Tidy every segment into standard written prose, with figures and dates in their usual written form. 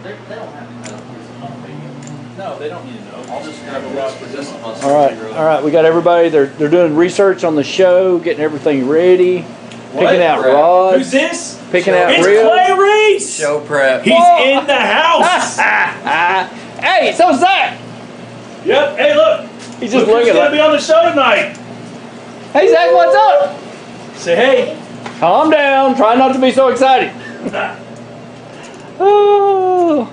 They don't have to know. No, they don't need to know. I'll just grab a rod for this one. All right. We got everybody. They're doing research on the show, getting everything ready, picking out rods. Who's this? Picking out it's reels. Clay Reese. Show prep. He's in the house. Hey, so Zach. Yep. Hey, look. He's just Look looking who's gonna be on the show tonight. Hey, Zach, what's up? Say hey. Calm down. Try not to be so excited. Oh,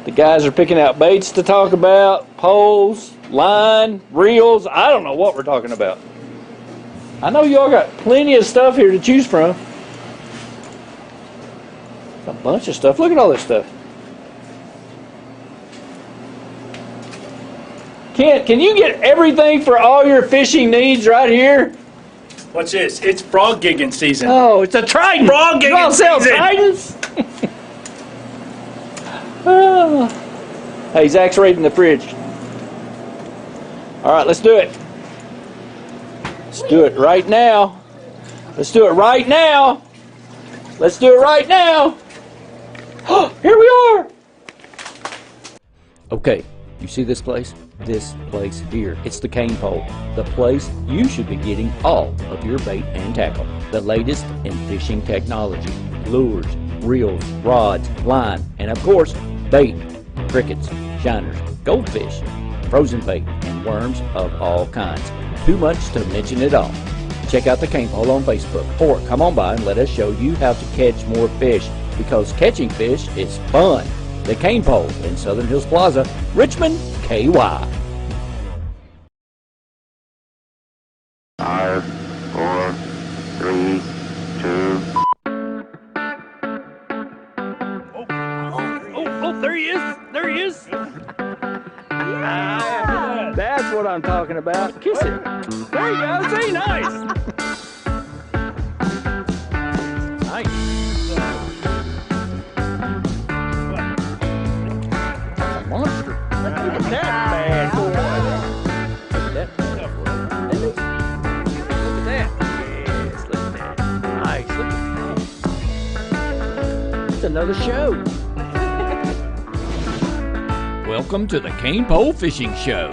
the guys are picking out baits to talk about, poles, line, reels. I don't know what we're talking about. I know y'all got plenty of stuff here to choose from. A bunch of stuff. Look at all this stuff. Kent, can you get everything for all your fishing needs right here? Watch this. It's frog gigging season. Oh, it's a trident. Frog gigging You all sell season. tridents? Oh. Hey, Zach's raiding the fridge. All right, let's do it. Let's do it right now. Let's do it right now. Let's do it right now. Here we are. Okay, you see this place? This place here. It's the Cain Pole, the place you should be getting all of your bait and tackle. The latest in fishing technology, lures, reels, rods, line, and of course, bait, crickets, shiners, goldfish, frozen bait, and worms of all kinds. Too much to mention it all. Check out the Cain Pole on Facebook, or come on by and let us show you how to catch more fish, because catching fish is fun. The Cain Pole in Southern Hills Plaza, Richmond, KY. 5, 4, 3, 2. Oh, there he is. There he is. That's what I'm talking about. Kiss it. There you go. See, nice. Nice. That's a monster. Look at that bad boy. Look at that tough one. Look at that. Yes, look at that. Nice. Look at that. It's another show. Welcome to the Cain Pole Fishing Show.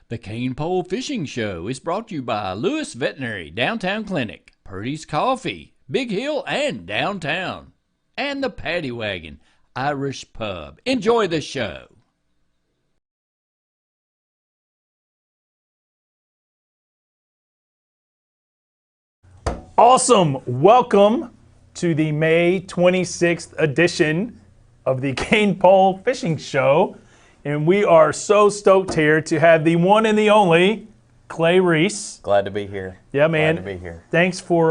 The Cain Pole Fishing Show is brought to you by Lewis Veterinary, Downtown Clinic, Purdy's Coffee, Big Hill and Downtown, and the Paddy Wagon, Irish Pub. Enjoy the show. Awesome. Welcome to the May 26th edition of the Cain Pole Fishing Show. And we are so stoked here to have the one and the only Clay Reese. Glad to be here. Yeah, man. Glad to be here. Thanks for,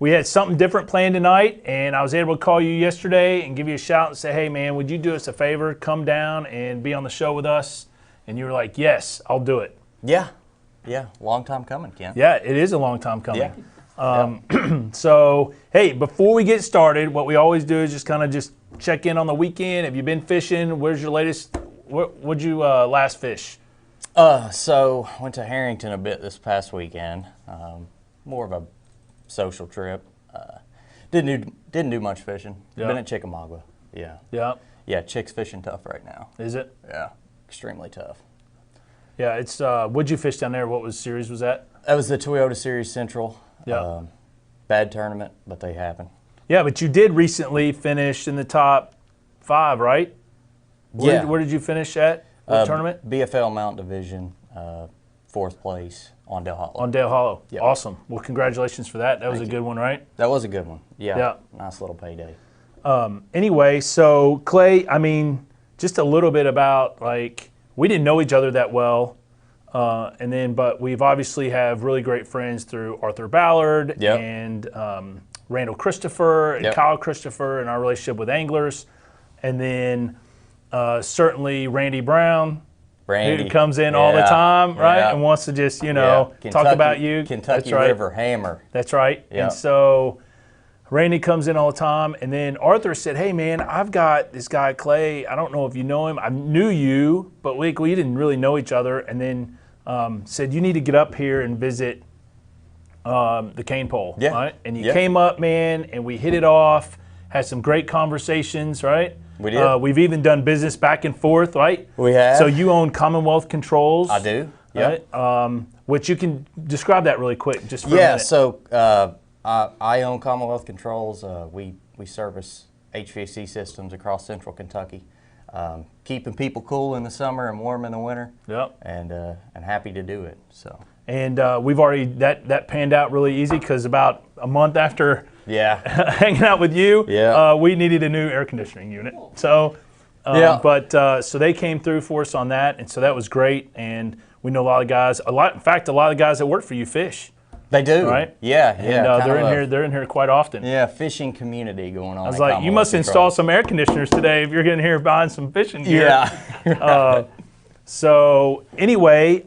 we had something different planned tonight, and I was able to call you yesterday and give you a shout and say, hey, man, would you do us a favor? Come down and be on the show with us. And you were like, yes, I'll do it. Yeah. Long time coming, Ken. Yeah, it is a long time coming. Yeah. So, hey, before we get started, what we always do is just kind of just check in on the weekend. Have you been fishing? Where's your latest? What'd you last fish? So went to Harrington a bit this past weekend. More of a social trip. Didn't do much fishing. Yeah. Been at Chickamauga. Yeah. Yeah. Yeah, Chick's fishing tough right now. Is it? Yeah, extremely tough. Yeah, it's. What'd you fish down there? What series was that? That was the Toyota Series Central. Yeah. Bad tournament, but they happen. Yeah, but you did recently finish in the top 5, right? Yeah. Where did you finish at? What tournament? BFL Mount Division, 4th place on Dale Hollow. On Dale Hollow. Yep. Awesome. Well, congratulations for that. That was a good one, right? That was a good one. Yeah. Yeah. Nice little payday. Anyway, so Clay, I mean, just a little bit about, like, we didn't know each other that well. But we've obviously have really great friends through Arthur Ballard Yep. and Randall Christopher and Yep. Kyle Christopher and our relationship with anglers. And then certainly Randy Brown, Randy. who comes in all the time, right? Yeah. And wants to just, talk about you. Kentucky That's right. River Hammer. That's right. Yeah. And so Randy comes in all the time. And then Arthur said, hey, man, I've got this guy, Clay. I don't know if you know him. I knew you, but we didn't really know each other. And then said you need to get up here and visit the Cain Pole, Yeah. right? And you Yeah. came up, man, and we hit it off, had some great conversations, right? We did. We've even done business back and forth, right? We have. So you own Commonwealth Controls. I do. Yeah. Right? Which you can describe that really quick, just for a Yeah. minute. So I own Commonwealth Controls. We service HVAC systems across Central Kentucky, keeping people cool in the summer and warm in the winter. Yep. And happy to do it. So. And we've already, that panned out really easy because about a month after Yeah. hanging out with you, Yeah. we needed a new air conditioning unit. So, Yeah. but so they came through for us on that, and so that was great. And we know a lot of guys. In fact, a lot of guys that work for you fish, They do. right? Yeah. And Yeah. they're in here. They're in here quite often. Yeah. Fishing community going on. I was like, you must install some air conditioners today if you're getting here buying some fishing gear. Yeah. So anyway,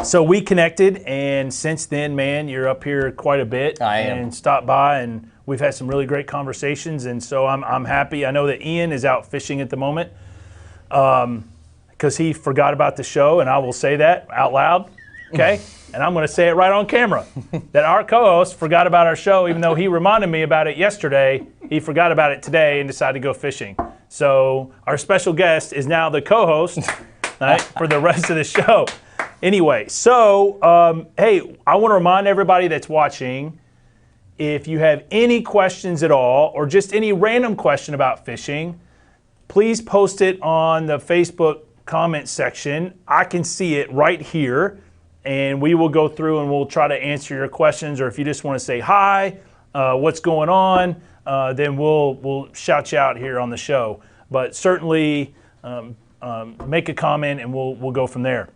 so we connected, and since then, man, you're up here quite a bit. I am. And stopped by, and we've had some really great conversations, and so I'm happy. I know that Ian is out fishing at the moment because he forgot about the show, and I will say that out loud, okay? And I'm going to say it right on camera, that our co-host forgot about our show, even though he reminded me about it yesterday. He forgot about it today and decided to go fishing. So our special guest is now the co-host right, for the rest of the show. Anyway, so, hey, I want to remind everybody that's watching, if you have any questions at all or just any random question about fishing, please post it on the Facebook comment section. I can see it right here, and we will go through and we'll try to answer your questions. Or if you just want to say hi, what's going on, then we'll shout you out here on the show. But certainly make a comment and we'll go from there.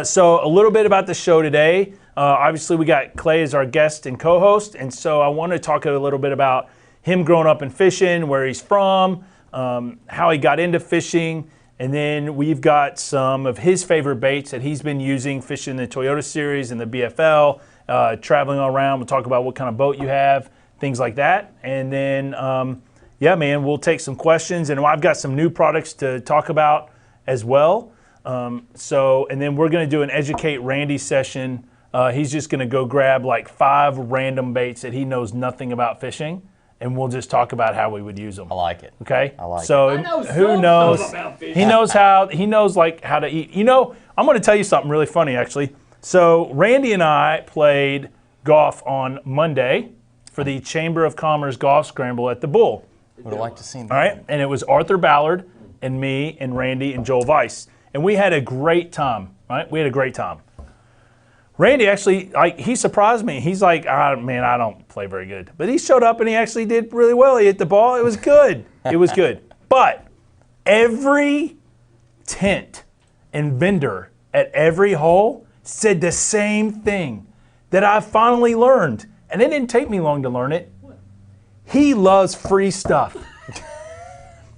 So a little bit about the show today. Obviously, we got Clay as our guest and co-host, and so I want to talk a little bit about him growing up in fishing, where he's from, how he got into fishing, and then we've got some of his favorite baits that he's been using fishing the Toyota Series and the BFL, traveling all around. We'll talk about what kind of boat you have, things like that, and then yeah, man, we'll take some questions, and I've got some new products to talk about as well. And then we're going to do an Educate Randy session. He's just going to go grab like 5 random baits that he knows nothing about fishing, and we'll just talk about how we would use them. I like it. Okay? I like so it. Who knows? He knows how to eat. You know, I'm going to tell you something really funny actually. So Randy and I played golf on Monday for the Chamber of Commerce Golf Scramble at the Bull. Would have liked to see that. All right? And it was Arthur Ballard and me and Randy and Joel Weiss. And we had a great time, right? We had a great time. Randy actually, he surprised me. He's like, man, I don't play very good. But he showed up and he actually did really well. He hit the ball. It was good. It was good. But every tent and vendor at every hole said the same thing that I finally learned. And it didn't take me long to learn it. He loves free stuff.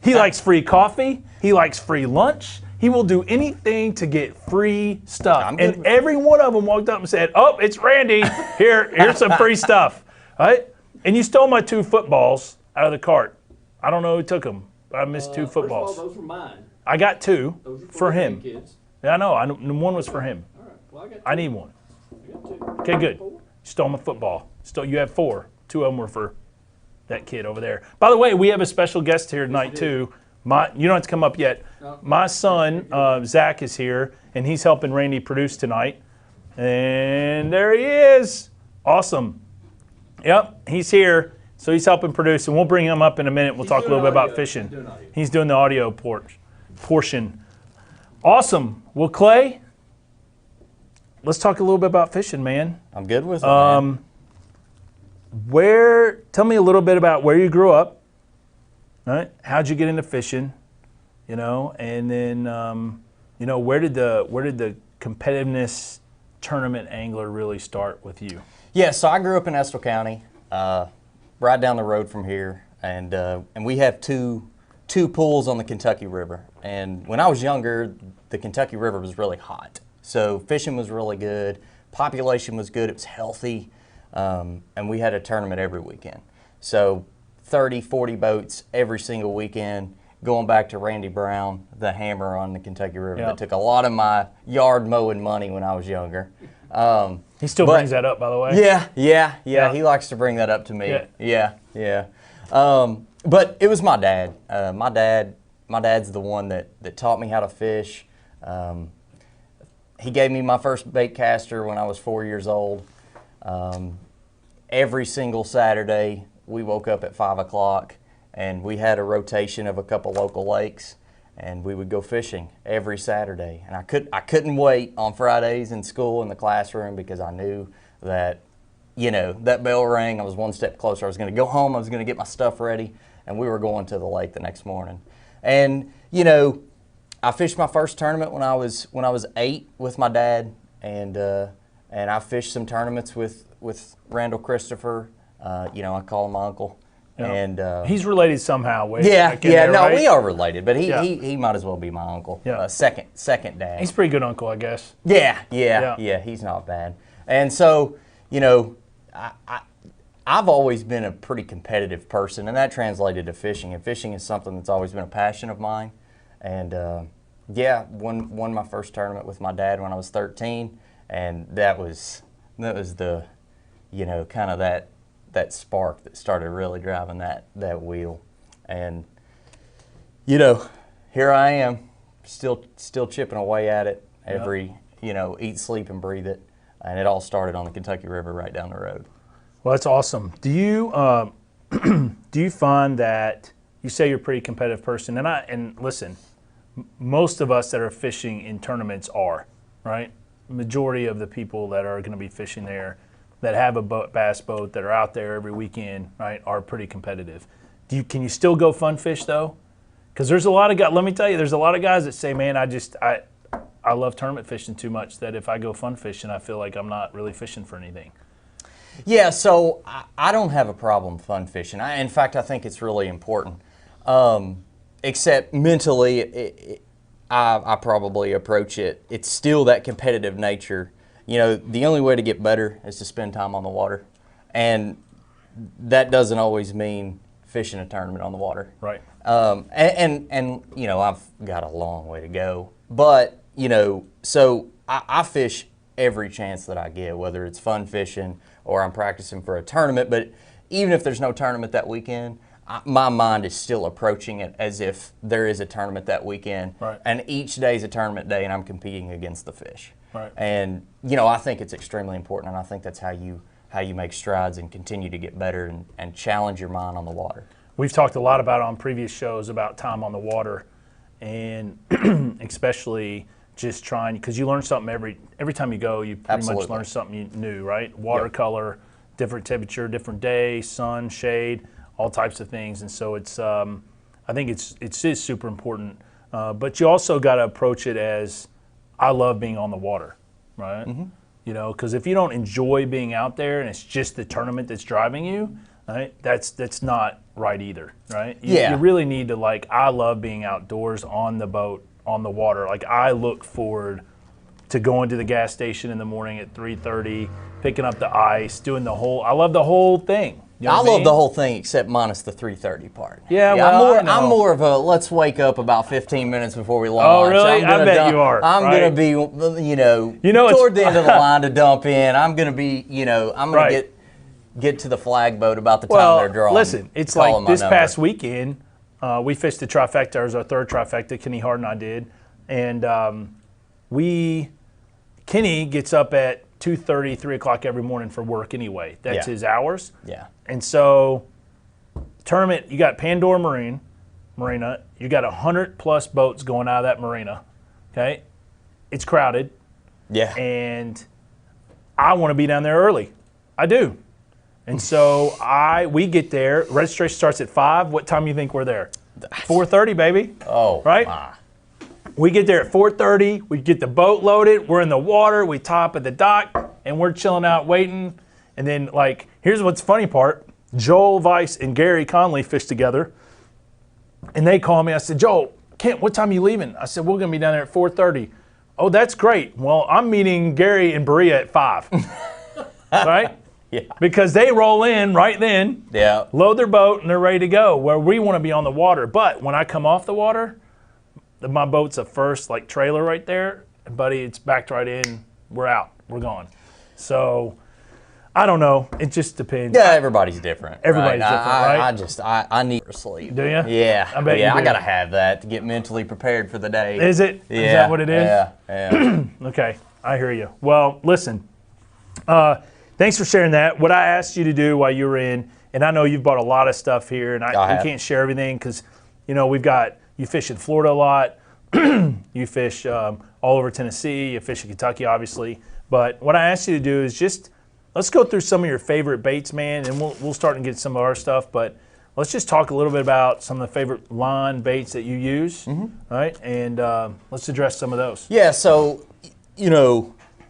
He likes free coffee. He likes free lunch. He will do anything to get free stuff. And every one of them walked up and said, oh, it's Randy. Here's some free stuff. Right? And you stole my 2 footballs out of the cart. I don't know who took them. I missed 2 footballs. First of all, those were mine. I got 2 Those are for the him. kids. Yeah, I know. One was for him. All right. Well, I got 2. I need one. I got 2. Okay, good. 4. You stole my football. You have 4. 2 of them were for that kid over there. By the way, we have a special guest here tonight too. You don't have to come up yet. No. My son, Zach, is here, and he's helping Randy produce tonight. And there he is. Awesome. Yep, he's here. So he's helping produce, and we'll bring him up in a minute. We'll talk a little bit about fishing. He's doing the audio portion. Awesome. Well, Clay, let's talk a little bit about fishing, man. I'm good with it, man. Tell me a little bit about where you grew up. Right? How'd you get into fishing? You know, and then where did the competitiveness tournament angler really start with you? Yeah, so I grew up in Estill County, right down the road from here, and we have two pools on the Kentucky River. And when I was younger, the Kentucky River was really hot, so fishing was really good. Population was good. It was healthy, and we had a tournament every weekend. So 30, 40 boats every single weekend, going back to Randy Brown, the hammer on the Kentucky River, Yep. that took a lot of my yard mowing money when I was younger. He still brings that up, by the way. Yeah. He likes to bring that up to me. Yeah. But it was my dad. My dad's the one that taught me how to fish. He gave me my first bait caster when I was 4 years old. Every single Saturday, we woke up at 5 o'clock, and we had a rotation of a couple local lakes, and we would go fishing every Saturday. And I couldn't wait on Fridays in school in the classroom, because I knew that, that bell rang. I was one step closer. I was going to go home. I was going to get my stuff ready, and we were going to the lake the next morning. And I fished my first tournament when I was 8 with my dad, and I fished some tournaments with Randall Christopher. I call him my uncle. Yeah. And he's related somehow. Right? We are related, but he might as well be my uncle. Yeah. Second dad. He's a pretty good uncle, I guess. Yeah, he's not bad. And so, I've always been a pretty competitive person, and that translated to fishing. And fishing is something that's always been a passion of mine. And won my first tournament with my dad when I was 13, and that was the, kind of that spark that started really driving that wheel. And here I am, still chipping away at it every, eat, sleep, and breathe it. And it all started on the Kentucky River right down the road. Well, that's awesome. Do you do you find that you say you're a pretty competitive person? And listen, most of us that are fishing in tournaments are, right? Majority of the people that are going to be fishing there, that have a bass boat, that are out there every weekend, right, are pretty competitive. Can you still go fun fish though? Because there's a lot of guys. Let me tell you, there's a lot of guys that say, "Man, I love tournament fishing too much that if I go fun fishing, I feel like I'm not really fishing for anything." Yeah, so I don't have a problem fun fishing. In fact, I think it's really important. Except mentally, I probably approach it. It's still that competitive nature. The only way to get better is to spend time on the water. And that doesn't always mean fishing a tournament on the water. Right. And I've got a long way to go. But, so I fish every chance that I get, whether it's fun fishing or I'm practicing for a tournament. But even if there's no tournament that weekend, my mind is still approaching it as if there is a tournament that weekend. Right. And each day is a tournament day, and I'm competing against the fish. Right. And, I think it's extremely important, and I think that's how you make strides and continue to get better and challenge your mind on the water. We've talked a lot about on previous shows about time on the water, and especially just trying, because you learn something every time you go. You pretty much learn something new, right? Watercolor, different temperature, different day, sun, shade, all types of things. And so it's I think it's super important. But you also got to approach it as, I love being on the water, right? Mm-hmm. Because if you don't enjoy being out there and it's just the tournament that's driving you, right? That's not right either, right? You really need to, I love being outdoors on the boat, on the water. I look forward to going to the gas station in the morning at 3:30, picking up the ice, doing I love the whole thing. I love the whole thing except minus the 3:30 part. Yeah, well, I'm more of a let's wake up about 15 minutes before we launch. Oh, really? I bet you are. I'm going to be, toward the end of the line to dump in. I'm going to be, I'm going to get to the flag boat about the time they're drawing. Listen, it's like this past weekend, we fished the trifecta. It was our third trifecta. Kenny Hart and I did, and Kenny gets up at 2:30, 3 o'clock every morning for work anyway. That's his hours. Yeah. And so, tournament, you got Pandora Marina. You got 100+ boats going out of that marina. Okay, it's crowded. Yeah. And I want to be down there early. I do. And so we get there. Registration starts at 5. What time do you think we're there? 4:30, baby. Oh, right. My. We get there at 4:30. We get the boat loaded. We're in the water. We top at the dock, and we're chilling out waiting. And then, here's what's funny part. Joel Weiss and Gary Conley fished together, and they call me. I said, Joel, Kent, what time are you leaving? I said, we're going to be down there at 4:30. Oh, that's great. Well, I'm meeting Gary and Berea at 5. Right? Yeah. Because they roll in right then, Yeah. load their boat, and they're ready to go. Where we want to be on the water. But when I come off the water, my boat's a first like trailer right there, and buddy, it's backed right in. We're out. We're gone. So I don't know. It just depends. Yeah, everybody's different. Everybody's right? different, right? I need sleep. Do you? Yeah. I bet you I do. gotta have that to get mentally prepared for the day. Is it? Yeah. Is that what it is? Yeah. Okay, I hear you. Well, listen, thanks for sharing that. What I asked you to do while you were in, and I know you've bought a lot of stuff here, and I we have. can't share everything because, you fish in Florida a lot, you fish all over Tennessee, you fish in Kentucky, obviously. But what I asked you to do is just, let's go through some of your favorite baits, man, and we'll start and get some of our stuff, but let's just talk a little bit about some of the favorite line baits that you use, right? And let's address some of those. Yeah, so,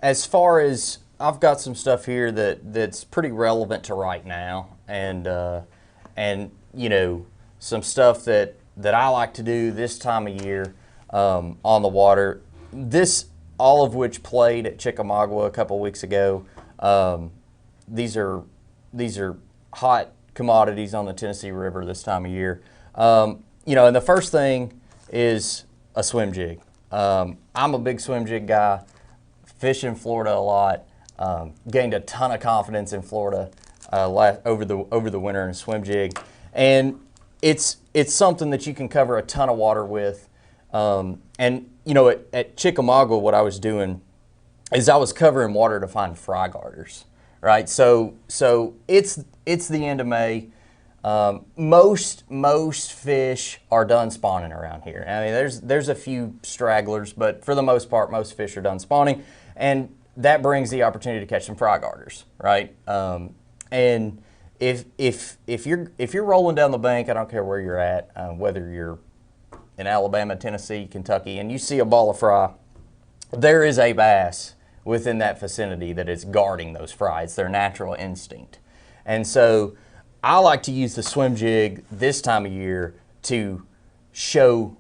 as far as, I've got some stuff here that's pretty relevant to right now, and some stuff that I like to do this time of year on the water. All of which played at Chickamauga a couple weeks ago. These are hot commodities on the Tennessee River this time of year. And the first thing is a swim jig. I'm a big swim jig guy. Fish in Florida a lot. Gained a ton of confidence in Florida over the winter in a swim jig, and it's something that you can cover a ton of water with. At Chickamauga, what I was doing is I was covering water to find fry garters, right? So it's the end of May. Most fish are done spawning around here. I mean, there's a few stragglers, but for the most part, most fish are done spawning, and that brings the opportunity to catch some fry garters, right? And if you're rolling down the bank, I don't care where you're at, whether you're in Alabama, Tennessee, Kentucky, and you see a ball of fry, there is a bass within that vicinity that is guarding those fry. It's their natural instinct. And so I like to use the swim jig this time of year to show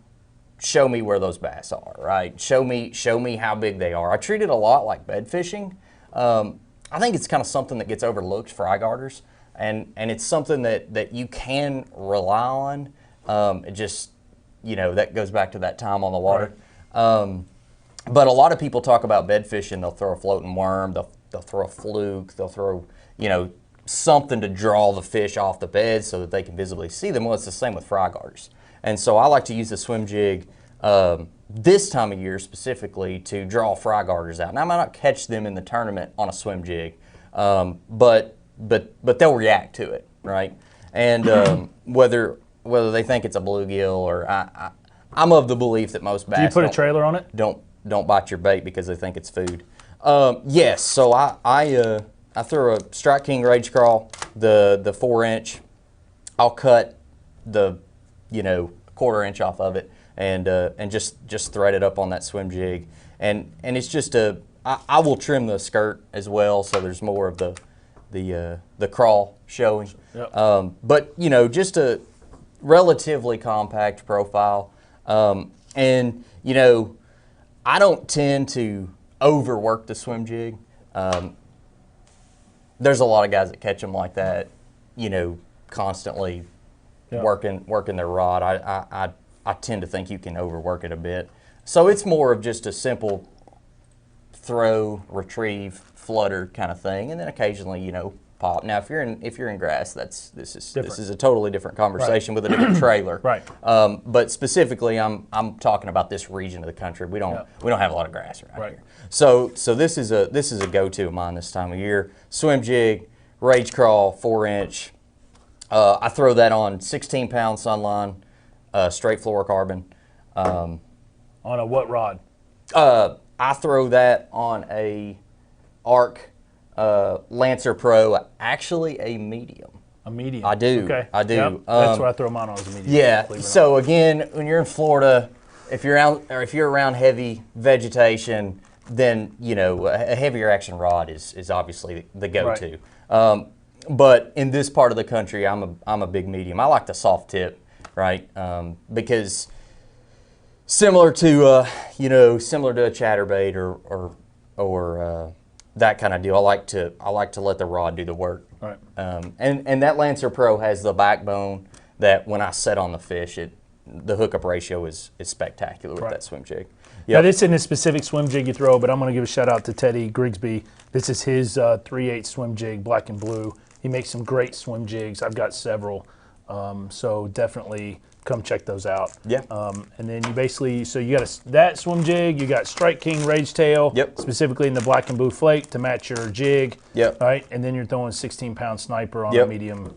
me where those bass are, right? Show me how big they are. I treat it a lot like bed fishing. I think it's kind of something that gets overlooked, fry garters, and it's something that you can rely on. It just, that goes back to that time on the water. Right. But a lot of people talk about bed fishing. They'll throw a floating worm, they'll throw a fluke, they'll throw, something to draw the fish off the bed so that they can visibly see them. Well, it's the same with fry garters. And so I like to use the swim jig this time of year specifically to draw fry garters out. Now, I might not catch them in the tournament on a swim jig, but they'll react to it, right? And whether they think it's a bluegill or I'm of the belief that most bass. Do you put a trailer on it? Don't bite your bait because they think it's food. Yes, so I throw a Strike King Rage Crawl, the 4-inch. I'll cut the 1/4 inch off of it and just thread it up on that swim jig, and it's just I will trim the skirt as well so there's more of the crawl showing. Yep. But just a relatively compact profile, and I don't tend to overwork the swim jig. There's a lot of guys that catch them like that, constantly working their rod. I tend to think you can overwork it a bit. So it's more of just a simple throw, retrieve, flutter kind of thing, and then occasionally, pop. Now, if you're in grass, this is a totally different conversation with a different trailer. Right. But specifically, I'm talking about this region of the country. We don't have a lot of grass around here. Right. So this is a go-to of mine this time of year. Swim jig, Rage Crawl, 4-inch. I throw that on 16-pound sunline, straight fluorocarbon. On a what rod? I throw that on a Arc Lancer Pro, actually a medium. A medium. I do. Okay. I do. Yep. That's what I throw mine on, as a medium. Yeah. So again, when you're in Florida, if you're around heavy vegetation, then a heavier action rod is obviously the go-to. Right. But in this part of the country, I'm a big medium. I like the soft tip, right? Because similar to a chatterbait or that kind of deal. I like to let the rod do the work. All right. And that Lancer Pro has the backbone that when I set on the fish, the hookup ratio is spectacular with that swim jig. Now, this isn't a specific swim jig you throw, but I'm going to give a shout out to Teddy Grigsby. This is his 3/8 swim jig, black and blue. He makes some great swim jigs. I've got several, so definitely come check those out. Yeah. And then you basically, so you got that swim jig, you got Strike King Rage Tail, specifically in the black and blue flake to match your jig. Yep. Right, and then you're throwing 16-pound sniper on a medium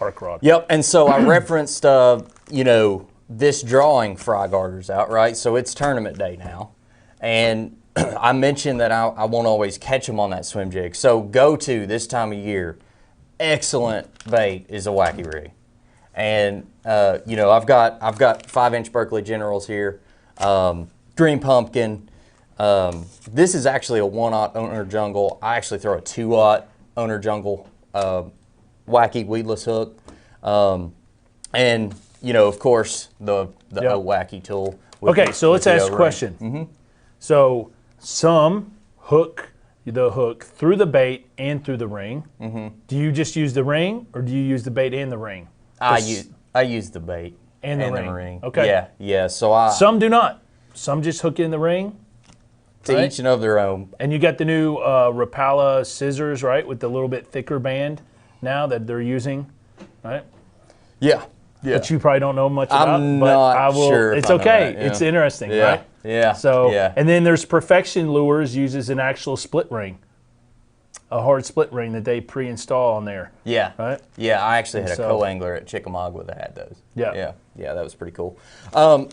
arc rod. Yep. And so I referenced, this drawing fry garters out, right? So it's tournament day now, and I mentioned that I won't always catch them on that swim jig. So go-to this time of year, excellent bait is a wacky rig. And I've got 5-inch Berkeley Generals here, Green Pumpkin. This is actually a 1/0 owner jungle. I actually throw a 2/0 owner jungle wacky weedless hook, and of course the wacky tool. Okay, so let's ask a question. Mm-hmm. So some hook the hook through the bait and through the ring. Mm-hmm. Do you just use the ring, or do you use the bait and the ring? I use the bait and the ring. Okay. Yeah. So some do not. Some just hook in the ring. To each and of their own. And you got the new Rapala scissors, right, with the little bit thicker band now that they're using, right? Yeah. Yeah. Which you probably don't know much about. I'm but not I will, sure. It's okay. It's interesting, right? Yeah. So, yeah. And then there's Perfection Lures uses an actual split ring, a hard split ring that they pre-install on there. Yeah. Right? Yeah, I actually had a co-angler at Chickamauga that had those. Yeah. Yeah, that was pretty cool.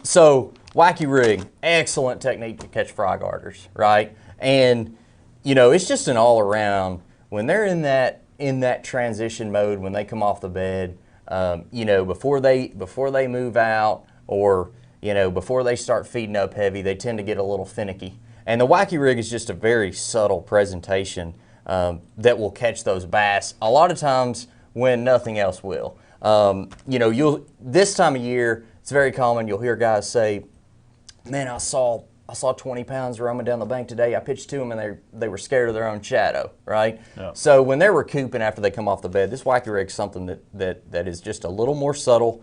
So, wacky rig, excellent technique to catch fry garters, right? And, it's just an all-around, when they're in that transition mode, when they come off the bed, before they move out, or before they start feeding up heavy, they tend to get a little finicky. And the wacky rig is just a very subtle presentation that will catch those bass a lot of times when nothing else will. This time of year, it's very common. You'll hear guys say, "Man, I saw 20 pounds roaming down the bank today. I pitched to them and they were scared of their own shadow," right? Yeah. So when they're recouping after they come off the bed, this wacky rig is something that is just a little more subtle.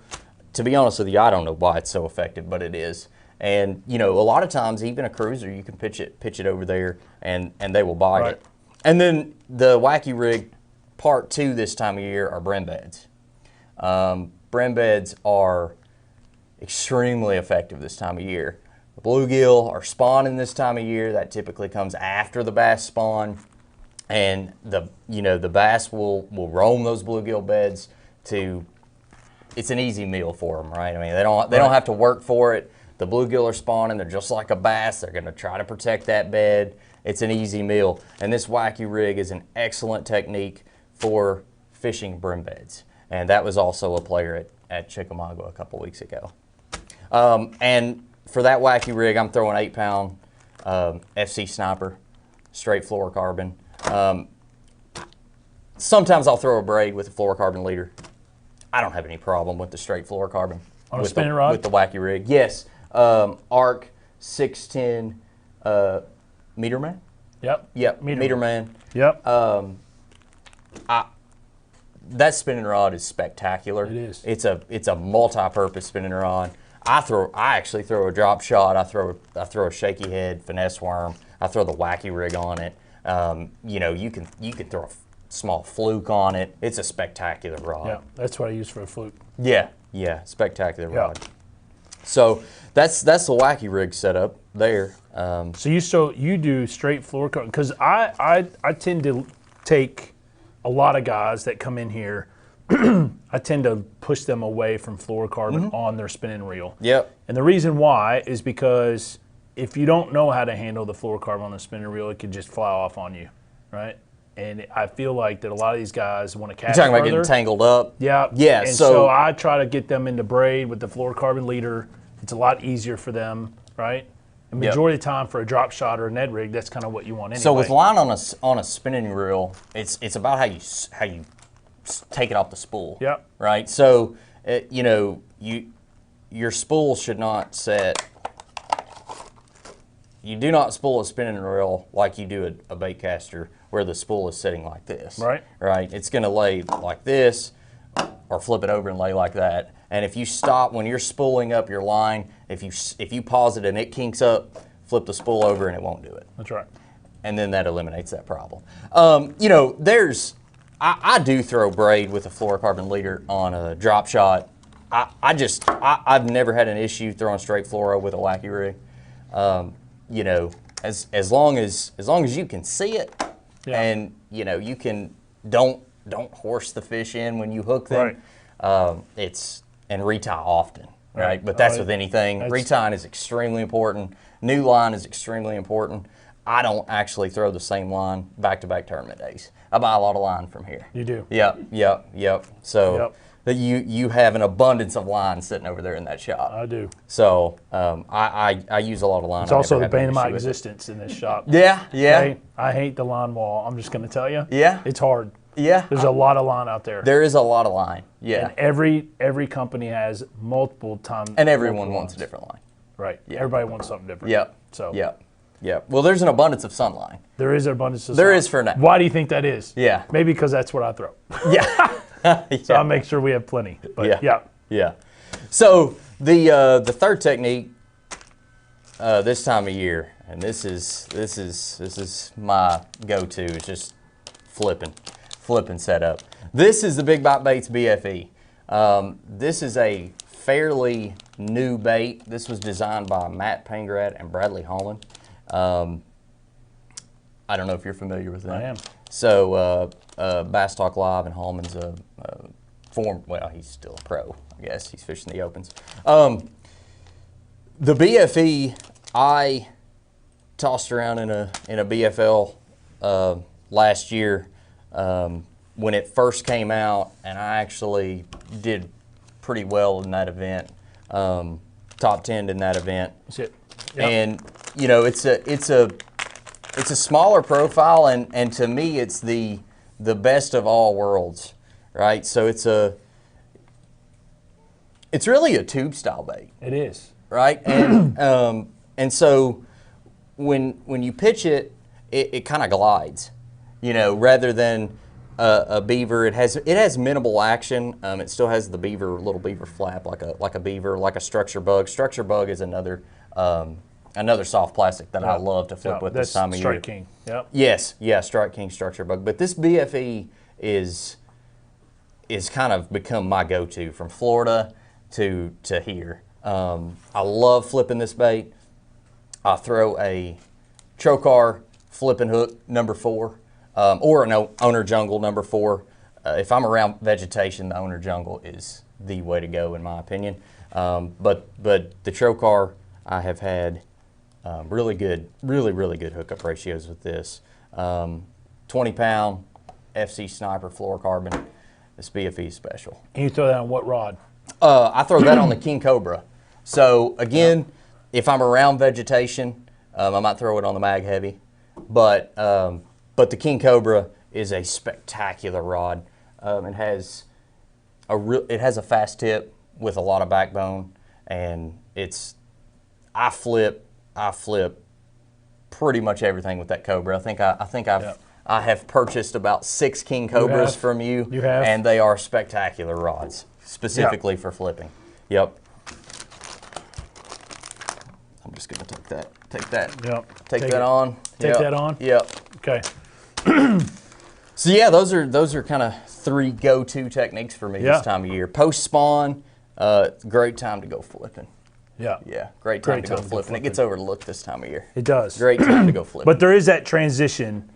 To be honest with you, I don't know why it's so effective, but it is. And a lot of times, even a cruiser, you can pitch it over there, and they will bite it. And then the wacky rig part 2 this time of year are brim beds. Brim beds are extremely effective this time of year. The bluegill are spawning this time of year. That typically comes after the bass spawn, and the bass will roam those bluegill beds to. It's an easy meal for them, right? I mean, they don't have to work for it. The bluegill are spawning. They're just like a bass. They're going to try to protect that bed. It's an easy meal, and this wacky rig is an excellent technique for fishing brim beds. And that was also a player at Chickamauga a couple weeks ago. And for that wacky rig, I'm throwing 8-pound FC Sniper, straight fluorocarbon. Sometimes I'll throw a braid with a fluorocarbon leader. I don't have any problem with the straight fluorocarbon. On a spinning rod? With the wacky rig. Yes. Arc 610 Meter Man? Yep. Meter Man. Yep. That spinning rod is spectacular. It is. It's a multi-purpose spinning rod. I actually throw a drop shot. I throw a shaky head finesse worm. I throw the wacky rig on it. You can throw a small fluke on it. It's a spectacular rod. Yeah, that's what I use for a fluke. Yeah, spectacular rod. So that's the wacky rig setup there. So you do straight fluorocarbon, because I tend to take a lot of guys that come in here. I tend to push them away from fluorocarbon on their spinning reel. Yep. And the reason why is because if you don't know how to handle the fluorocarbon on the spinning reel, it could just fly off on you, right? And I feel like that a lot of these guys want to catch. You're talking about getting tangled up. Yeah. Yeah. And so I try to get them into braid with the fluorocarbon leader. It's a lot easier for them, right? The majority of the time for a drop shot or a Ned rig, that's kind of what you want anyway. So with line on a spinning reel, it's about how you take it off the spool. Yep. Right. So your spool should not set. You do not spool a spinning reel like you do a bait caster where the spool is sitting like this. Right. Right. It's going to lay like this, or flip it over and lay like that. And if you stop when you're spooling up your line, if you pause it and it kinks up, flip the spool over and it won't do it. That's right. And then that eliminates that problem. You know, I do throw braid with a fluorocarbon leader on a drop shot. I've never had an issue throwing straight fluoro with a wacky rig. You know, as long as you can see it, Yeah. and you know you can don't horse the fish in when you hook them. Right. And retie often, right? Right. But that's with anything. Retying is extremely important. New line is extremely important. I don't actually throw the same line back-to-back tournament days. I buy a lot of line from here. You do. Yep. So Yep. that you have an abundance of line sitting over there in that shop. I do. So I use a lot of line. It's also the bane of my existence in this shop. Yeah. Okay? I hate the line wall. I'm just going to tell you. Yeah. It's hard. Yeah. There's a lot of line out there. There is a lot of line. Yeah. And every company has multiple times. And everyone wants a different line. Right. Everybody wants something different. Yep. So Yep. Well, there's an abundance of sunline. there is an abundance of There sun. is for now. Why do you think that is? Yeah. Maybe because that's what I throw. Yeah. So I make sure we have plenty. But Yeah. So the third technique this time of year, and this is my go-to, is just flipping setup. This is the Big Bite Baits BFE. This is a fairly new bait. This was designed by Matt Pangrad and Bradley Holland. I don't know if you're familiar with them. I am. So Bass Talk Live, and Hallman's well, he's still a pro, I guess. He's fishing the opens. The BFE, I tossed around in a BFL last year when it first came out, and I actually did pretty well in that event. Top 10 in that event. That's it. Yep. And you know, it's a smaller profile, and to me, it's the best of all worlds, right? So it's really a tube style bait. It is. Right? And so when you pitch it, it kind of glides, you know, rather than a beaver. It has minimal action. It still has the little beaver flap like a beaver, like a structure bug. Structure bug is another soft plastic that I love to flip with this time of year. Strike King. Yep. Yes, Strike King structure bug. But this BFE is kind of become my go-to from Florida to here. I love flipping this bait. I throw a Trokar flipping hook number 4, or an owner jungle number 4. If I'm around vegetation, the owner jungle is the way to go in my opinion. But the Trokar, I have had really good hookup ratios with this. 20-pound FC Sniper fluorocarbon. This BFE is special. And you throw that on what rod? I throw that on the King Cobra. So again, if I'm around vegetation, I might throw it on the Mag Heavy, but the King Cobra is a spectacular rod. It has a fast tip with a lot of backbone, and I flip pretty much everything with that Cobra. I have purchased about 6 King Cobras from you. You have. And they are spectacular rods, specifically for flipping. Yep. I'm just gonna take that. Yep. Take that on. Take Yep. that on. Yep. Okay. So yeah, those are kind of 3 go-to techniques for me this time of year. Post spawn, great time to go flipping. Yeah. Yeah, great time to go flipping. It gets overlooked this time of year. It does. Great time to go flipping. But there is that transition,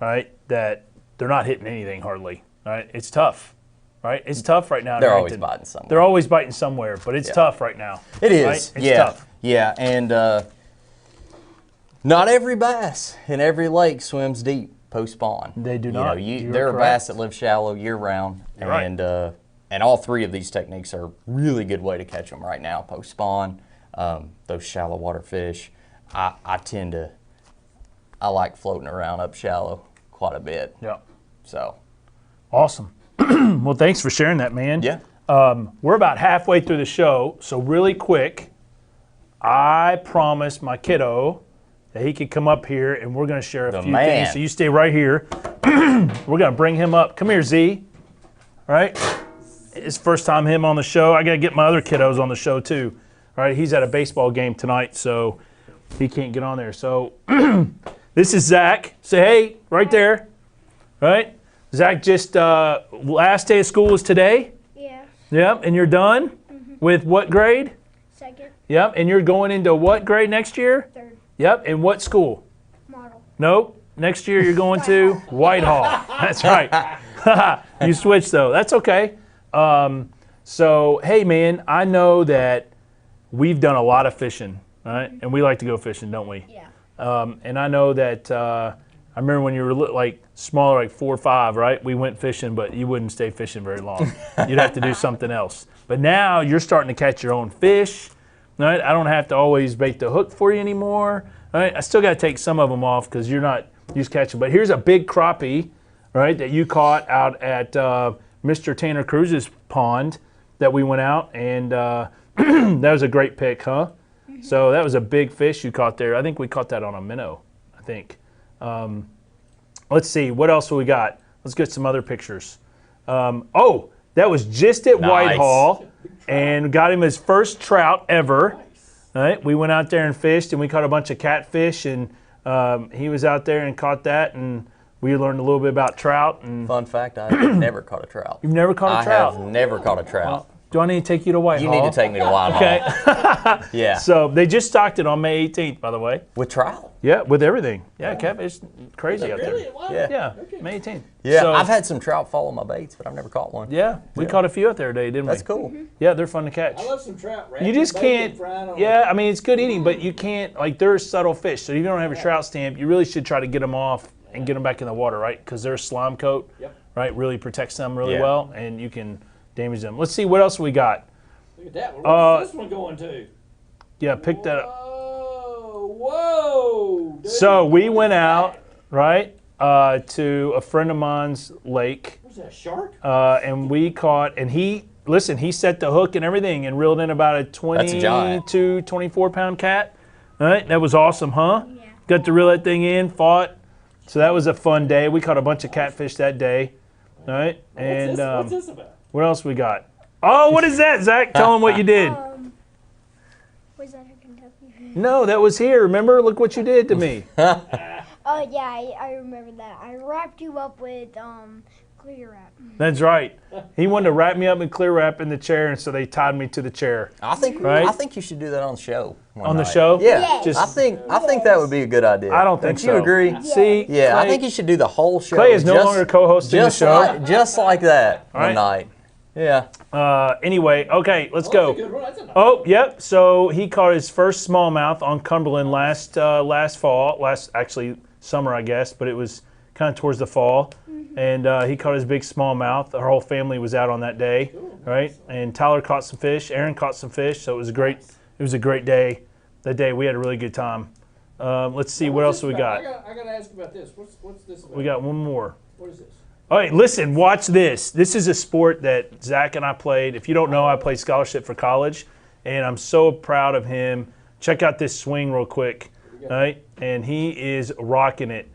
right? That they're not hitting anything hardly. Right? It's tough. Right? It's tough right now. They're always biting somewhere. They're always biting somewhere, but it's tough right now. It is. Right? It's tough. Yeah, and not every bass in every lake swims deep post spawn. They do not. There are bass that live shallow year round, and all 3 of these techniques are a really good way to catch them right now post spawn. Those shallow water fish, I like floating around up shallow quite a bit. Yeah. So awesome. Well, thanks for sharing that, man. Yeah. We're about halfway through the show, so really quick, I promised my kiddo that he could come up here and we're going to share a The few man. things. So you stay right here. We're going to bring him up. Come here, Z. All right? It's first time him on the show. I got to get my other kiddos on the show too. All right? He's at a baseball game tonight, so he can't get on there. So this is Zach. Say hey, right there. All right? Zach, just last day of school was today? Yeah, Yep, and you're done? With what grade? second, Yep, and you're going into what grade next year? third, Yep, and what school? model. Nope. Next year you're going to Whitehall. That's right. You switched though. That's okay. So, hey man, I know that we've done a lot of fishing, right? And we like to go fishing, don't we? Yeah. And I know that I remember when you were like smaller, like 4 or 5, right? We went fishing, but you wouldn't stay fishing very long. You'd have to do something else. But now you're starting to catch your own fish, right? I don't have to always bait the hook for you anymore, right? I still got to take some of them off because you're not used to catching. But here's a big crappie, right, that you caught out at Mr. Tanner Cruz's pond that we went out, and that was a great pick, huh? So that was a big fish you caught there. I think we caught that on a minnow, I think. Let's see, what else we got? Let's get some other pictures. Oh, that was just at Nice. Whitehall, and got him his first trout ever. All right, we went out there and fished, and we caught a bunch of catfish, and he was out there and caught that, and we learned a little bit about trout. And Fun fact, I've never caught a trout. you've never caught a I trout? have never caught a trout. Do I need to take you to Whitehall? You need to take me to Whitehall. Okay. Yeah. So they just stocked it on May 18th, by the way. With trout? Yeah, with everything. Yeah, catfish, crazy out Really? there. Wow. Yeah. Yeah, May 18th. Yeah, So- I've had some trout follow my baits, but I've never caught one. Yeah, we caught a few out there today, didn't we? That's cool. Yeah, they're fun to catch. I love some trout. You just can't. Frying Yeah, I mean it's good eating, but you can't. Like they're subtle fish, so if you don't have a trout stamp, you really should try to get them off and get them back in the water, right? Because their slime coat, Yep. right, really protects them really Yeah. well, and you can damage them. Let's see what else we got. Look at that. Where's this one going to? Yeah, pick that up. Whoa, whoa. Dude. So we went out, right, to a friend of mine's lake, What's that, a shark? and we caught. And he set the hook and everything, and reeled in about a That's a giant. 22, 24-pound cat. All right, that was awesome, huh? Yeah. Got to reel that thing in, fought. So that was a fun day. We caught a bunch of catfish that day. All right, and What's this about? what else we got? Oh, what is that, Zach? Tell them what you did. Was that a Kentucky? No, that was here. Remember? Look what you did to me. Oh yeah, I remember that. I wrapped you up with clear wrap. That's right. He wanted to wrap me up in clear wrap in the chair, and so they tied me to the chair. I think you should do that on the show. one On the night. show? Yeah. Yes. Just- I think that would be a good idea. I don't think Don't so. you agree? See? Yeah, I Clay- think you should do the whole show. Clay is no just- longer co-hosting the just show. just like that one right. night. Yeah. Anyway, okay, let's That's a go. good one. That's a nice Oh, yep. So he caught his first smallmouth on Cumberland last summer, I guess, but it was kind of towards the fall. And he caught his big smallmouth. Our whole family was out on that day, right? And Tyler caught some fish. Aaron caught some fish. So it was a great. It was a great day. That day we had a really good time. Let's see what else we got. I got to ask about this. What's this about? We got one more. What is this? All right, listen, watch this. This is a sport that Zach and I played. If you don't know, I played scholarship for college, and I'm so proud of him. Check out this swing real quick, all right? And he is rocking it.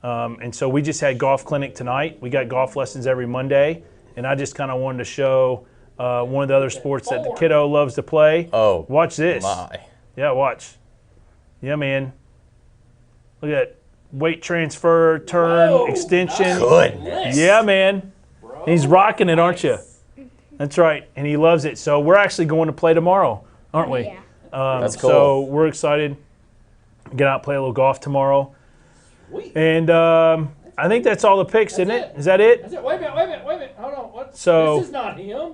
And so we just had golf clinic tonight. We got golf lessons every Monday, and I just kind of wanted to show one of the other sports that the kiddo loves to play. Oh. Watch this. My. Yeah, watch. Yeah, man. Look at that. Weight transfer, turn, Whoa, extension. Goodness. Yeah, man. He's rocking it, aren't you? That's right. And he loves it. So we're actually going to play tomorrow, aren't we? Yeah. That's cool. So we're excited. Get out and play a little golf tomorrow. Sweet. And I think that's all the picks, isn't it? Is that it? That's it. Wait a minute. Hold on. What? So- This is not him.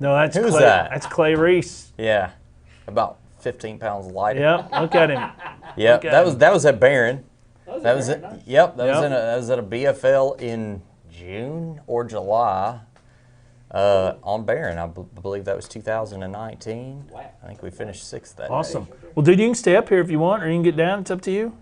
No, that's Who's Clay. that? That's Clay Reese. Yeah. About 15 pounds lighter. Yep, look at him. Yep. at That was at Barron. That was very it. nice. Yep. That Yep. was at a BFL in June or July. On Barron, I believe that was 2019. Wow. I think we finished 6th that Awesome. day. Well, dude, you can stay up here if you want, or you can get down. It's up to you.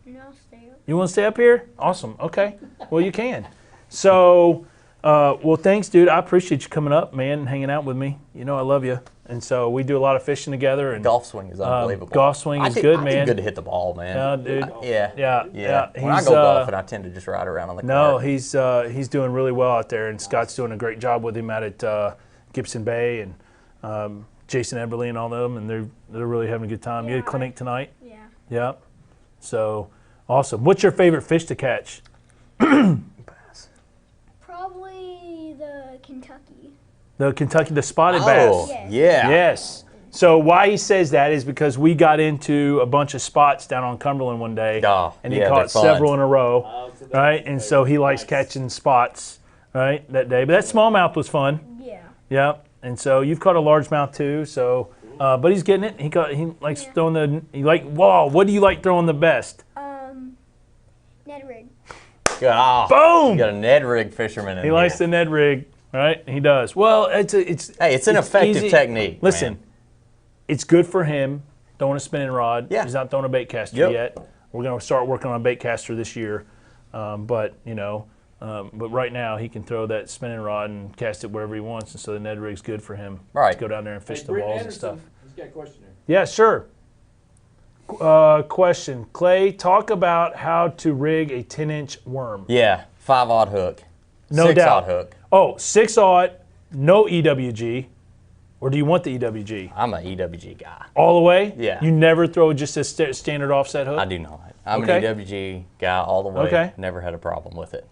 No, stay up. You want to stay up here? Awesome. Okay. Well, you can. So Well, thanks, dude. I appreciate you coming up, man, and hanging out with me. You know I love you. And so we do a lot of fishing together. And Golf swing is unbelievable. golf swing is good, I man. think good to hit the ball, man. Yeah, dude. Yeah. When I He's, go golfing, I tend to just ride around on the No, cart. he's doing really well out there, and Scott's doing a great job with him out at Gibson Bay, and Jason Eberly and all of them, and they're really having a good time. You had a clinic tonight? Yeah. Yeah. So awesome. What's your favorite fish to catch? Probably the Kentucky. The spotted Oh, bass. yeah. Yes. So why he says that is because we got into a bunch of spots down on Cumberland one day, Oh, and he yeah, caught they're fun. several in a row, right? And so he likes catching spots, right, that day. But that smallmouth was fun. Yeah. Yeah. And so you've caught a largemouth too. So, but he's getting it. He likes throwing whoa. What do you like throwing the best? Ned rig. Good. Oh, Boom. you got a Ned rig fisherman in He here. likes the Ned rig, right? He does. Well, it's an effective easy. technique. Listen, man. it's good for him throwing a spinning rod. Yeah. He's not throwing a bait caster Yep. yet. We're going to start working on a bait caster this year. But right now he can throw that spinning rod and cast it wherever he wants, and so the Ned rig's good for him. Right. To go down there and fish Hey, the Brent walls and Anderson, stuff. He's got a question there. Yeah, sure. Question. Clay, talk about how to rig a 10-inch worm. Yeah, 5/0 hook. No 6/0 doubt. hook. Oh, 6/0, no EWG. Or do you want the EWG? I'm an EWG guy. All the way? Yeah. You never throw just a standard offset hook? I do not. I'm Okay. an EWG guy all the way. Okay. Never had a problem with it.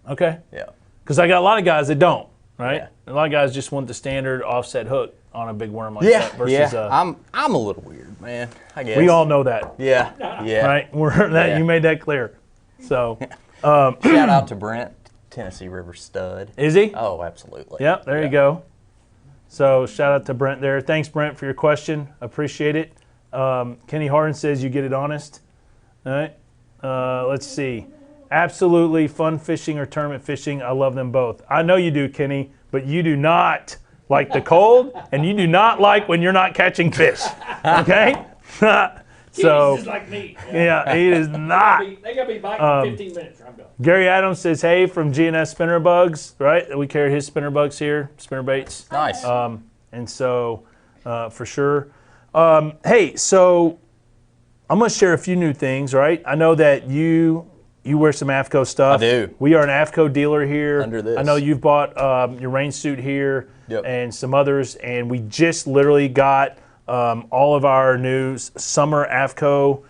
Okay. Yeah. Because I got a lot of guys that don't, right? Yeah. A lot of guys just want the standard offset hook on a big worm like Yeah. that versus I'm a little weird, man. I guess. we all know that, Yeah. Yeah. right? Yeah. You made that clear. So, Shout out to Brent, Tennessee River stud. is he? Oh, absolutely. Yep, there you go. So shout out to Brent there. Thanks, Brent, for your question. Appreciate it. Kenny Harden says you get it honest. All right. Let's see. Absolutely fun fishing or tournament fishing. I love them both. I know you do, Kenny, but you do not like the cold, and you do not like when you're not catching fish. Okay? So, He's just like me. yeah, he is not. They got to be back in 15 minutes. I'm done. Gary Adams says, hey, from GNS Spinner Bugs, right? We carry his spinner bugs here, spinner baits. Nice. And so, for sure. Hey, so I'm going to share a few new things, right? I know that you wear some AFCO stuff. I do. We are an AFCO dealer here. Under this. I know you've bought your rain suit here Yep. and some others, and we just literally got all of our new summer AFCO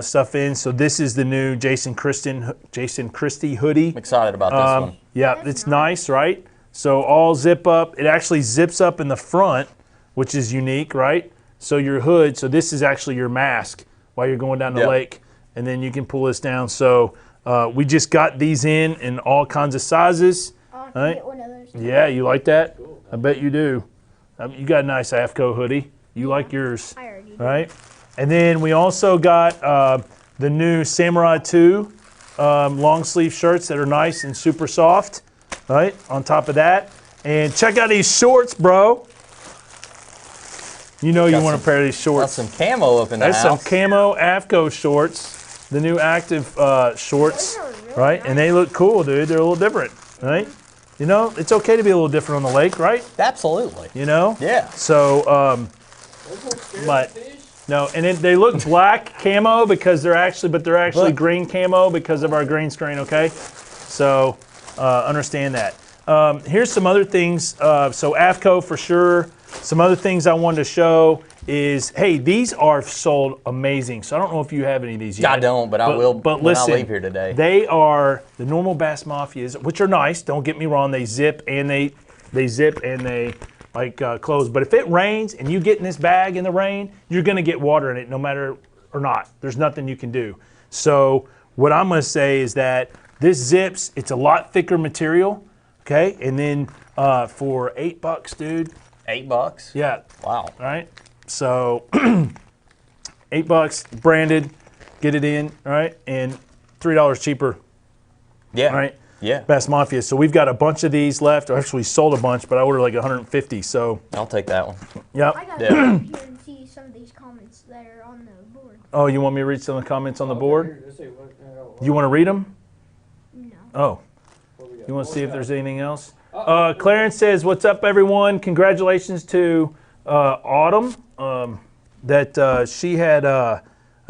stuff in. So this is the new Jason Christie hoodie. I'm excited about this one. Yeah, That's it's nice, right? So all zip up. It actually zips up in the front, which is unique, right? So your hood, so this is actually your mask while you're going down the Yep. lake, and then you can pull this down. So we just got these in all kinds of sizes. I Right. get one of those. Yeah, you like that? I bet you do. You got a nice AFCO hoodie. You like yours, I already did. right? And then we also got the new Samurai 2 long sleeve shirts that are nice and super soft, right? On top of that. And check out these shorts, bro. You know you Got want a some- pair of these Got shorts. some camo up in the That's some house. camo AFCO shorts, the new active shorts, Those are really right? nice. And they look cool, dude. They're a little different, right? You know, it's okay to be a little different on the lake, right? Absolutely. You know? Yeah. So, Those little spirit but- fish. no, and they look black camo because they're actually Look. green camo because of our green screen, okay? So, understand that. Here's some other things. So AFCO for sure. Some other things I wanted to show is, hey, these are sold amazing. So I don't know if you have any of these yet. I don't, but I will But when listen, I leave here today. They are the normal Bass Mafias, which are nice. Don't get me wrong. They zip and they close. But if it rains and you get in this bag in the rain, you're going to get water in it no matter or not. There's nothing you can do. So what I'm going to say is that this zips. It's a lot thicker material. Okay. And then for $8, dude. $8. Yeah. Wow. Right. So $8 branded. Get it in. All right. And $3 cheaper. Yeah. Right. Yeah. Bass Mafia. So we've got a bunch of these left. I actually sold a bunch, but I ordered like 150. So, I'll take that one. yep. I gotta Yeah. come up here and see some of these comments that are on the board. Oh, you want me to read some of the comments on the board? Here, let's see what You want to read them? No. Oh. what we You want to see if there's anything else? Clarence says, "What's up, everyone? Congratulations to Autumn. That she had. I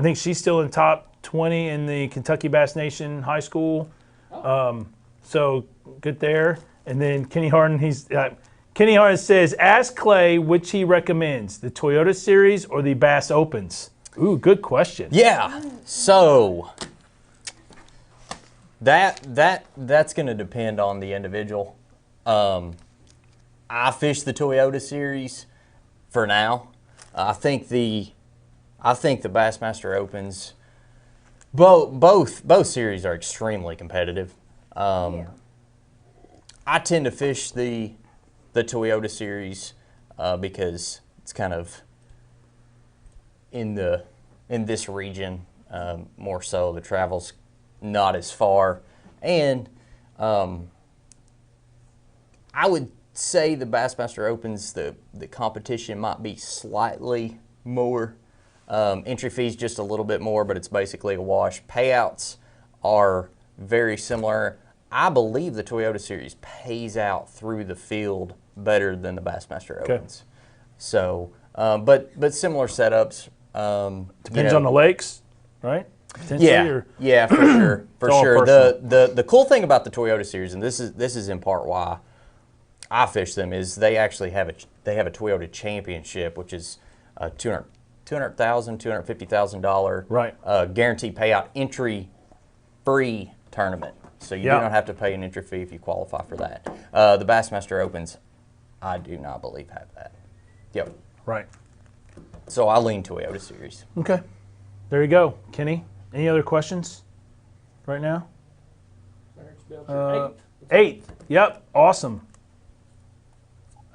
think she's still in top 20 in the Kentucky Bass Nation High School. So good there. And then Kenny Harden. Kenny Harden says, ask Clay which he recommends, the Toyota Series or the Bass Opens. Ooh, good question. Yeah. So that's going to depend on the individual. I fish the Toyota Series for now. I think the Bassmaster Opens, both series are extremely competitive. I tend to fish the Toyota Series because it's kind of in this region more so. The travel's not as far, and I would say the Bassmaster Opens, the competition might be slightly more. Entry fees just a little bit more, but it's basically a wash. Payouts are very similar. I believe the Toyota Series pays out through the field better than the Bassmaster Opens. So, but similar setups. Depends on the lakes, right? Yeah, for sure, for sure. The cool thing about the Toyota Series, and this is in part why I fish them, is they actually have a Toyota Championship, which is $250,000, $250,000 guaranteed payout, entry free tournament. So you do not have to pay an entry fee if you qualify for that. The Bassmaster Opens, I do not believe have that. Yep. Right. So I lean Toyota Series. Okay. There you go. Kenny, any other questions right now? Eighth. Yep. Awesome.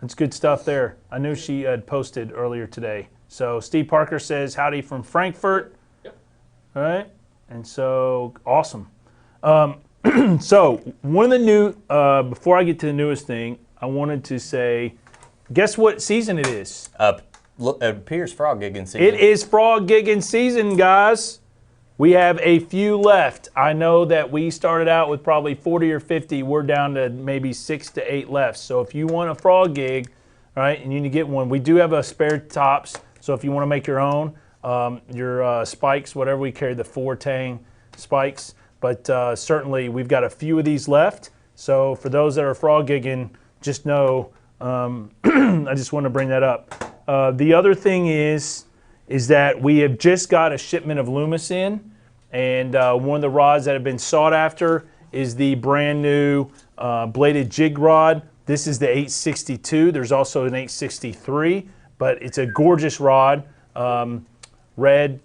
That's good stuff there. I knew she had posted earlier today. So Steve Parker says, howdy from Frankfurt. Yep. All right. And so, awesome. So one of the new, before I get to the newest thing, I wanted to say, guess what season it is? It appears frog gigging season. It is frog gigging season, guys. We have a few left. I know that we started out with probably 40 or 50. We're down to maybe 6 to 8 left. So if you want a frog gig, right, and you need to get one, we do have a spare tops. So if you want to make your own, your spikes, whatever, we carry the 4-tang spikes. But certainly we've got a few of these left. So for those that are frog gigging, just know, I just want to bring that up. The other thing is that we have just got a shipment of Loomis in, and one of the rods that have been sought after is the brand new bladed jig rod. This is the 862. There's also an 863, but it's a gorgeous rod, red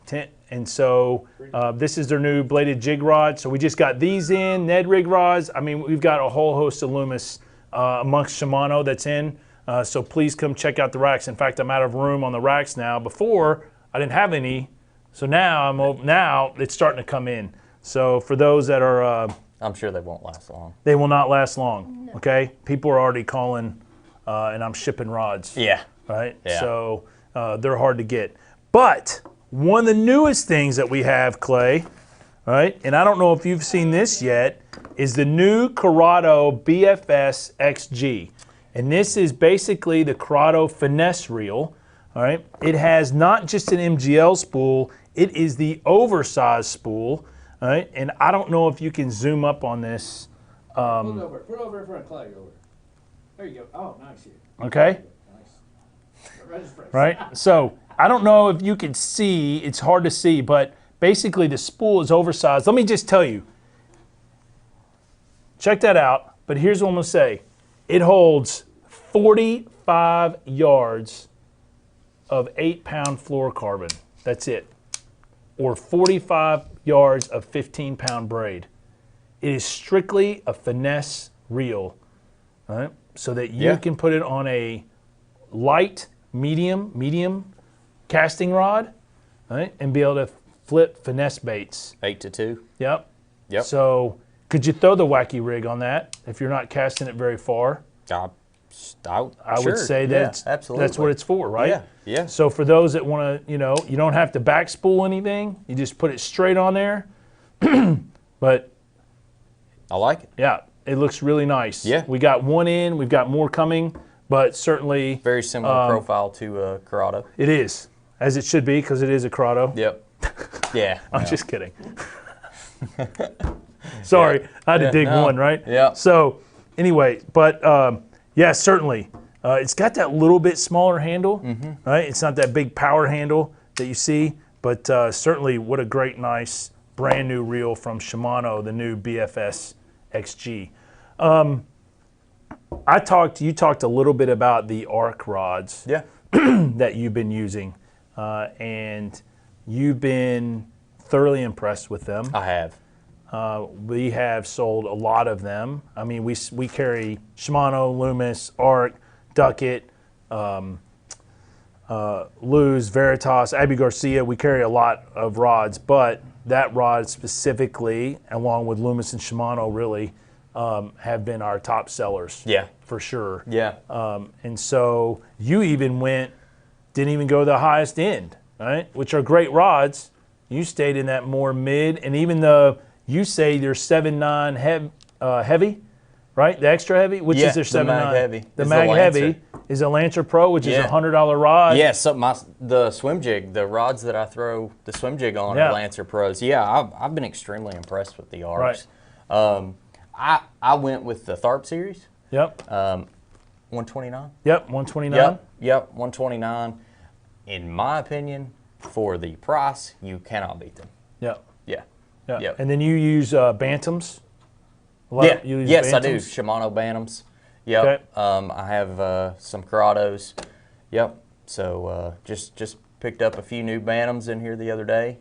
tint. And so this is their new bladed jig rod. So we just got these in, Ned rig rods. I mean, we've got a whole host of Loomis amongst Shimano that's in. So please come check out the racks. In fact, I'm out of room on the racks now. Before, I didn't have any. So now now it's starting to come in. So for those that are... I'm sure they won't last long. They will not last long, okay? People are already calling, and I'm shipping rods. Yeah. Right? Yeah. So they're hard to get. But one of the newest things that we have, Clay, right, and I don't know if you've seen this yet, is the new Corrado BFS XG. And this is basically the Corrado finesse reel, all right? It has not just an MGL spool, it is the oversized spool, all right? And I don't know if you can zoom up on this. Put it over in front of Clay. Over. There you go. Oh, nice here. Okay? Nice. Right? So I don't know if you can see, it's hard to see, but basically the spool is oversized. Let me just tell you. Check that out, but here's what I'm going to say. It holds 45 yards of 8-pound fluorocarbon. That's it. Or 45 yards of 15-pound braid. It is strictly a finesse reel, right? So that you can put it on a light, medium casting rod, right? And be able to flip finesse baits. 8 to 2. Yep. Yep. So could you throw the wacky rig on that if you're not casting it very far? I would say that's what it's for, right? Yeah, yeah. So for those that want to, you don't have to back spool anything. You just put it straight on there. But I like it. Yeah, It looks really nice. Yeah. We got one in. We've got more coming, but certainly Very similar profile to Corrado. it is, as it should be, because it is a Corrado. Yep. Yeah. I'm just kidding. Sorry, I had to dig one, right? Yeah. So, anyway, but yeah, certainly. It's got that little bit smaller handle, right? It's not that big power handle that you see, but certainly what a great, nice, brand new reel from Shimano, the new BFS XG. You talked a little bit about the arc rods Yeah. that you've been using, and you've been thoroughly impressed with them. I have. We have sold a lot of them. I mean, we carry Shimano, Loomis, Arc, Duckett, Luz, Veritas, Abu Garcia. We carry a lot of rods, but that rod specifically, along with Loomis and Shimano, really have been our top sellers. Yeah. For sure. Yeah. And so you even didn't even go the highest end, right? Which are great rods. You stayed in that more mid, and even though you say they're 7.9 heavy, right? The extra heavy, which is their 7.9. The mag heavy. The is mag the heavy Lancer. is a Lancer Pro, which is Yeah. a $100 rod. Yeah, so the swim jig, the rods that I throw the swim jig on Yeah. are Lancer Pros. Yeah, I've been extremely impressed with the arcs. Right. I went with the Tharp series, Yep. 129. Yep. 129. Yep, 129. In my opinion, for the price, you cannot beat them. Yep. Yeah. Yep. Yep. And then you use Bantams. Yeah. You use Yes, I do. Bantams? Shimano Bantams. Yep. Okay. I have some Corrados. Yep. So just picked up a few new Bantams in here the other day.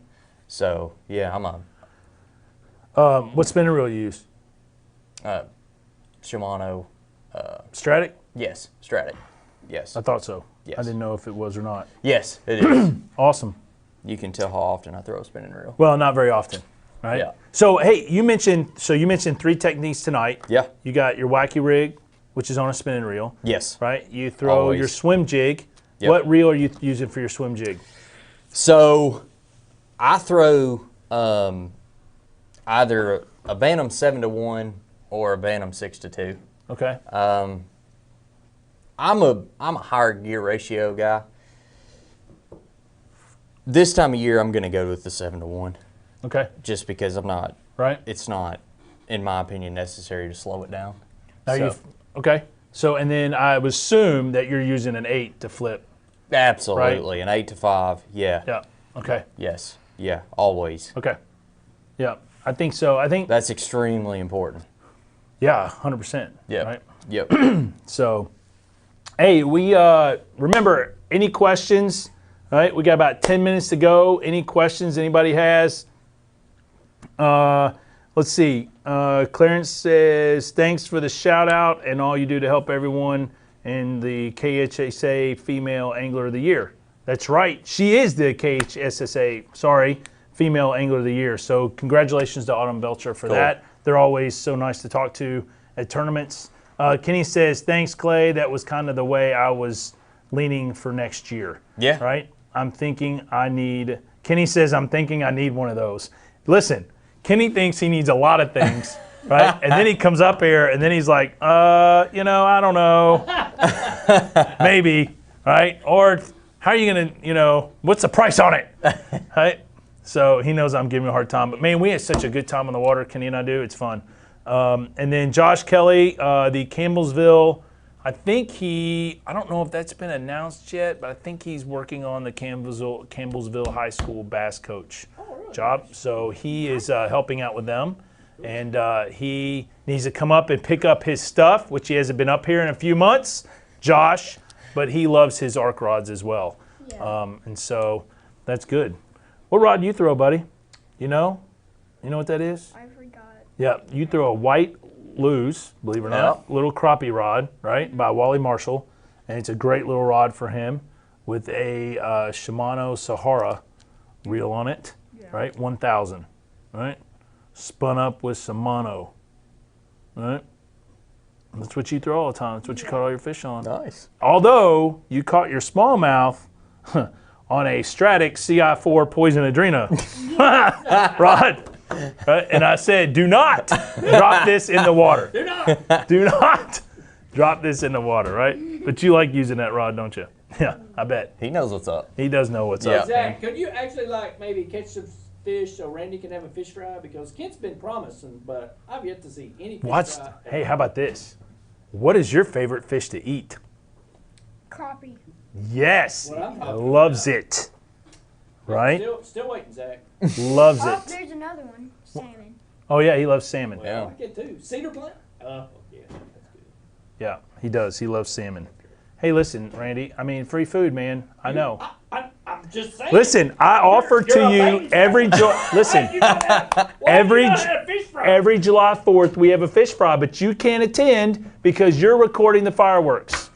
So yeah, I'm a What spinning reel you use? Shimano. Stratic? Yes, Stratic. Yes. I thought so. Yes. I didn't know if it was or not. Yes, it is. Awesome. You can tell how often I throw a spinning reel. Well, not very often, right? Yeah. So, hey, you mentioned 3 techniques tonight. Yeah. You got your wacky rig, which is on a spinning reel, Yes. right? You throw Always. your swim jig. Yep. What reel are you using for your swim jig? So I throw either a Bantam 7-1 or a Bantam 6-2. Okay. I'm a higher gear ratio guy. This time of year, I'm going to go with the 7-1, Okay. just because Right. it's not, in my opinion, necessary to slow it down. Now So, okay. So, and then I would assume that you're using an 8 to flip. absolutely, an 8 to 5. Yeah. Yeah. Okay. Yes. Yeah. Always. Okay. Yeah. I think so. I think, That's extremely important. yeah, 100%. Yeah. Right. Yep. So, hey, we remember any questions? All right, we got about 10 minutes to go. Any questions anybody has? Let's see. Clarence says, thanks for the shout out and all you do to help everyone in the KHSA Female Angler of the Year. That's right. She is the KHSSA, Female Angler of the Year. So congratulations to Autumn Belcher for that. They're always so nice to talk to at tournaments. Kenny says, thanks, Clay. That was kind of the way I was leaning for next year. Yeah. Right? Kenny says, I'm thinking I need one of those. Listen, Kenny thinks he needs a lot of things, right? And then he comes up here and then he's like, I don't know. Maybe, right? Or how are you going to, what's the price on it? Right? So he knows I'm giving him a hard time. But, man, we had such a good time on the water, Kenny and I do. It's fun. And then Josh Kelly, the Campbellsville, I don't know if that's been announced yet, but I think he's working on the Campbellsville High School bass coach job. So he is helping out with them. And he needs to come up and pick up his stuff, which he hasn't been up here in a few months, Josh, but he loves his arc rods as well. Yeah. And so that's good. What rod do you throw, buddy? You know what that is? I forgot. Yeah, you throw a white Luz, believe it or not, little crappie rod, right, by Wally Marshall, and it's a great little rod for him with a Shimano Sahara reel on it, right, 1000, right, spun up with Shimano, right. That's what you throw all the time. That's what you caught all your fish on. Nice. Although you caught your smallmouth on a Stratic CI4 Poison Adrena rod. right? And I said, do not drop this in the water. Do not. Do not drop this in the water, right? But you like using that rod, don't you? Yeah, I bet. He knows what's up. He does know what's Yeah. up. Zach, could you actually like maybe catch some fish so Randy can have a fish fry? Because Kent's been promising, but I've yet to see any fish What's, fry. hey, how about this? What is your favorite fish to eat? Crappie. Yes, What I'm talking loves it. Right? Still waiting, Zach. Loves Oh, it. there's another one. Salmon. Oh yeah, he loves salmon. Yeah. I like it too. Cedar plant? Yeah, that's good. Yeah, he does. He loves salmon. Hey, listen, Randy. I mean, free food, man. I know. I'm just saying. Listen, I offer you're to a you bait every listen. Every every July 4th we have a fish fry, but you can't attend because you're recording the fireworks.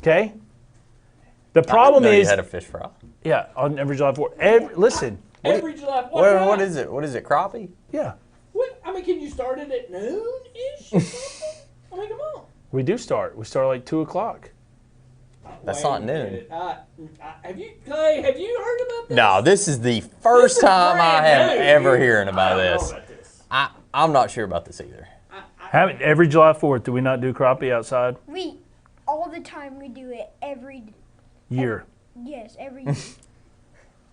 Okay? The problem I didn't know is, you had a fish fry. yeah, on every July 4th. Listen, Every July. What is it? What is it? Crappie? yeah, What? I mean, can you start it at noon-ish or something? I mean, come on. we do start. We start like 2 o'clock. That's Wait not a noon. minute. Have you, Clay? Have you heard about this? No, this is the first is time I brand have new. ever hearing I about don't know this. about this. I'm not sure about this either. Every July 4th, do we not do crappie outside? We, all the time, we do it every, Year. yes, every year.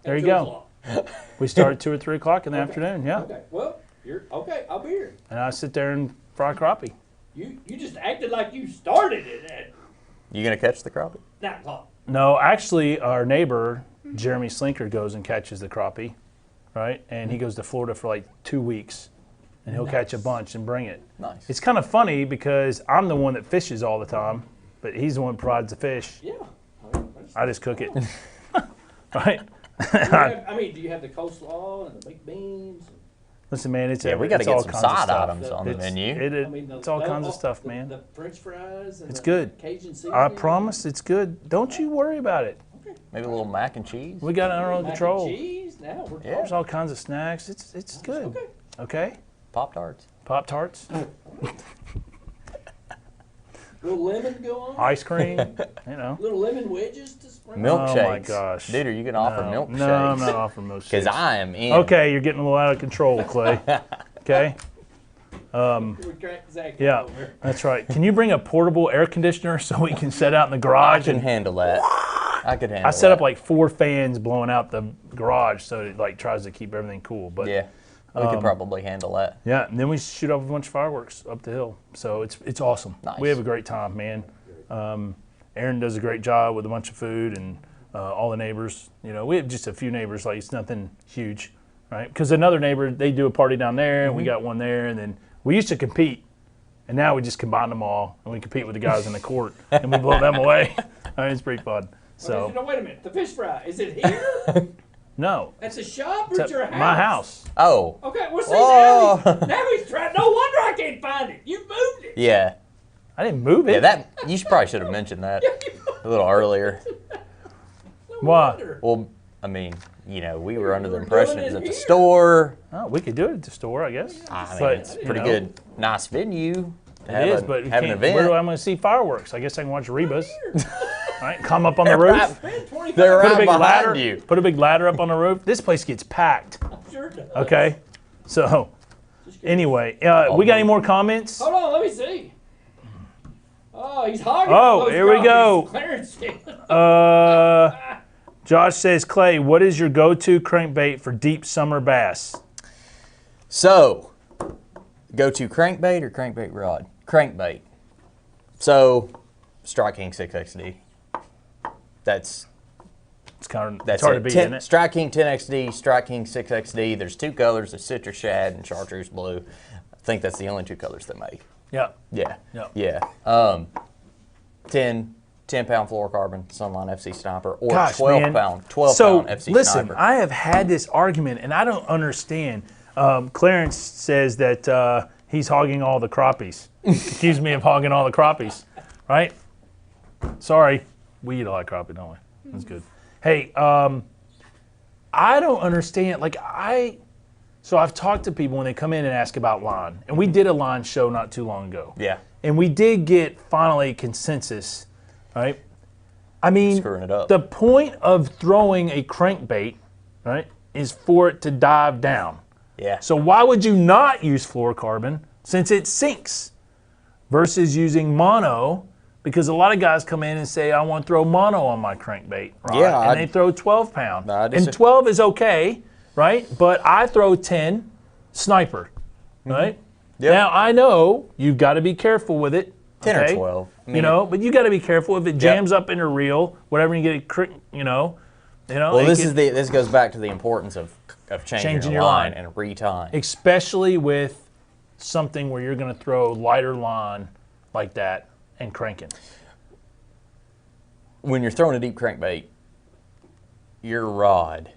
There you At 2 go. o'clock. We start at 2 or 3 o'clock in the afternoon, yeah. Okay. Well, you're okay. I'll be here. And I sit there and fry crappie. You just acted like you started it at You gonna catch the crappie? 9 o'clock. No, actually, our neighbor, Jeremy Slinker, goes and catches the crappie, right? And he goes to Florida for like 2 weeks, and he'll catch a bunch and bring it. Nice. It's kind of funny because I'm the one that fishes all the time, but he's the one that provides the fish. Yeah. I just cook it, right? I mean, do you have the coleslaw and the baked beans? Listen, man, it's Yeah, we got to it's all get some kinds of side stuff. items on the It's, menu. it's all kinds of stuff, the, man. The French fries. And It's the good. Cajun seasoning. I promise it's good. Don't you worry about it. Maybe a little mac and cheese. We got it under Mac control. and cheese. Now we're Yeah. There's all kinds of snacks. It's good. Okay. Okay? Pop tarts. Pop Tarts, Little lemon go on. ice cream, you know. Little lemon wedges to sprinkle. Milkshakes. Oh my gosh. Dude, are you gonna offer milkshakes? No, I'm not offering milkshakes. Because I am in. Okay, you're getting a little out of control, Clay. Okay? We crack Zach Yeah, over. that's right. Can you bring a portable air conditioner so we can set out in the I garage? can And handle that. I could handle I set up that. like 4 fans blowing out the garage so it like tries to keep everything cool. But Yeah, we could probably handle that. yeah, and then we shoot off a bunch of fireworks up the hill. So it's awesome. Nice. We have a great time, man. Aaron does a great job with a bunch of food and all the neighbors. You know, we have just a few neighbors. Like it's nothing huge, right? Because another neighbor, they do a party down there, and we got one there, and then we used to compete, and now we just combine them all, and we compete with the guys in the court, and we blow them away. I mean, it's pretty fun. So No, wait a minute. The fish fry. Is it here? no, At the shop or it's at your at house? my house. Oh, Okay, well, see, Whoa. now he's trying. No wonder I can't find it. You moved it. yeah. I didn't move it. Yeah, that you probably should have mentioned that a little earlier. Why? Wonder. Well, I mean, you know, we were under the were impression doing it was it at the here. store. Oh, we could do it at the store, I guess. I mean, But, it's you pretty know, good, nice venue. To It have is, a- but you have an can't, event. where do I want to see fireworks? I guess I can watch Rebus. Right? Come up on the roof. Man, 25 They're Put a right big behind ladder. you. Put a big ladder up on the roof. This place gets packed. sure does. Okay. So, anyway, we got any more comments? Hold on, let me see. Oh, he's hogging. Oh, those here we go. Clarence said. Josh says, Clay, what is your go-to crankbait for deep summer bass? So, go to crankbait or crankbait rod? Crankbait. So, Strike King 6XD. That's It's kind of that's it's hard it. to beat, 10 isn't it? Strike King 10XD, Strike King 6XD. There's 2 colors: there's citrus shad and chartreuse blue. I think that's the only 2 colors they make. Yeah. Yeah. Yeah. Yeah. 10-pound fluorocarbon Sunline FC Sniper or Gosh, 12 man. pound So, FC listen, Sniper. I have had this argument, and I don't understand. Clarence says that he's hogging all the crappies. Accused me of hogging all the crappies, right? Sorry. We eat a lot of crappie, don't we? That's good. Hey, I don't understand. So I've talked to people when they come in and ask about line, and we did a line show not too long ago. Yeah. And we did get finally consensus, right? I mean, Screwing it up. the point of throwing a crankbait, right, is for it to dive down. Yeah. So why would you not use fluorocarbon since it sinks versus using mono? Because a lot of guys come in and say, I want to throw mono on my crankbait, right? Yeah, and they throw 12 pound. No, I and disagree. 12 is okay, right? But I throw 10 sniper, right? Yep. Now, I know you've got to be careful with it. 10 okay? or 12. I mean, You know, but you got to be careful if it jams up in your reel, whatever you get it, Well, this goes back to the importance of changing your line and retying. especially with something where you're going to throw lighter line like that and cranking. When you're throwing a deep crankbait, your rod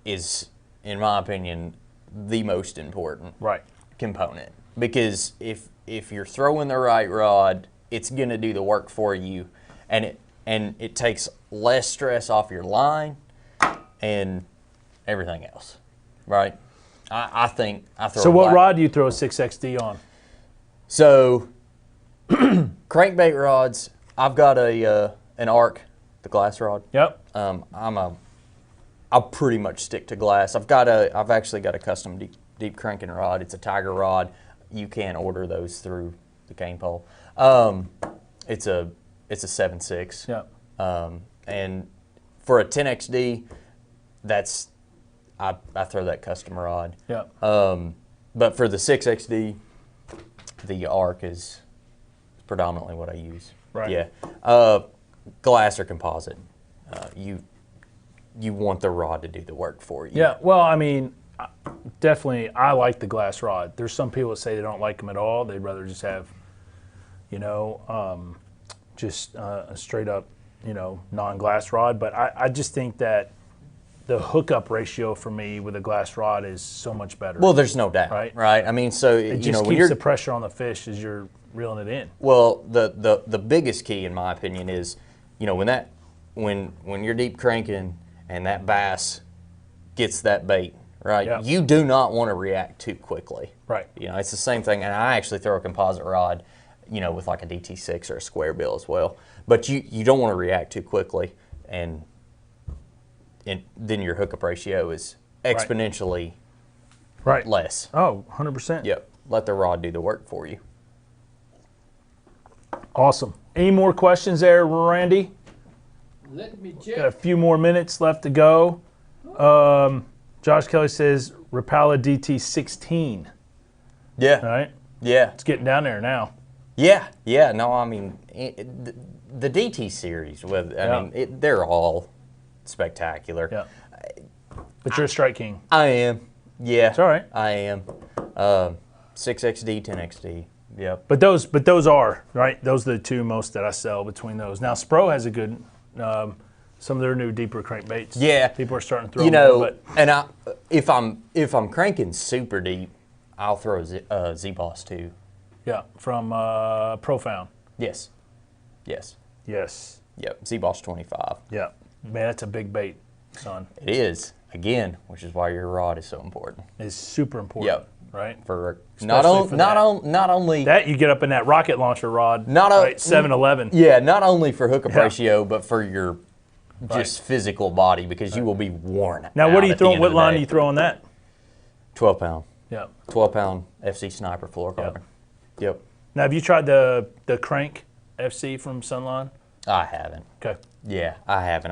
is, in my opinion, the most important Right. component. Because if you're throwing the right rod, it's going to do the work for you, and it takes less stress off your line and everything else, right? I think I throw. So what black- rod do you throw a 6XD on? So crankbait rods, I've got an arc, the glass rod. Yep. I'll pretty much stick to glass. I've actually got a custom deep cranking rod. It's a Tiger rod. You can order those through the Cain pole. It's a 7.6. Yep. And for a 10XD, I throw that custom rod. Yep. But for the 6XD, the arc is predominantly what I use. Right. Yeah. Glass or composite. You want the rod to do the work for you. Yeah. Well, I mean, definitely, I like the glass rod. There's some people that say they don't like them at all. They'd rather just have, just a straight up, non-glass rod. But I just think that the hookup ratio for me with a glass rod is so much better. Well, there's no doubt, Right. right? I mean, so it just when keeps you're the pressure on the fish as you're reeling it in. well, the biggest key, in my opinion, is when you're deep cranking and that bass gets that bait, right? Yeah. You do not want to react too quickly. Right. It's the same thing, and I actually throw a composite rod, with like a DT6 or a square bill as well. But you don't want to react too quickly, and then your hookup ratio is exponentially Right. less. Oh, 100%. Yep. Let the rod do the work for you. Awesome. Any more questions there, Randy? Let me Got a check. few more minutes left to go. Josh Kelly says Rapala DT16. Yeah. All right. Yeah. It's getting down there now. Yeah. No, I mean, the DT series, they're all spectacular. Yeah. But you're a strike king. I am. Yeah. It's all right. I am. 6XD, 10XD. Yep. But those are, right? Those are the two most that I sell between those. Now, Spro has a good, some of their new deeper crankbaits. Yeah. People are starting to throw more, but and if I'm cranking super deep, I'll throw Z-Boss too. yeah, from Profound. Yes. Yes. Yes. Yep. Z-Boss 25. Yeah. Man, that's a big bait, son. It is, again, which is why your rod is so important. It's super important. Yep. Right? For Especially for that. not only That you get up in that rocket launcher rod, Not a- right? 7-Eleven. Yeah, not only for hookup Yeah. ratio, but for your just physical body, because you will be worn Now, out what are you at the throwing? end What of the line day. are you throwing on that? 12 pound. Yeah. 12 pound FC Sniper fluorocarbon. Yep. Now, have you tried the Crank FC from Sunline? I haven't. Okay. Yeah, I haven't.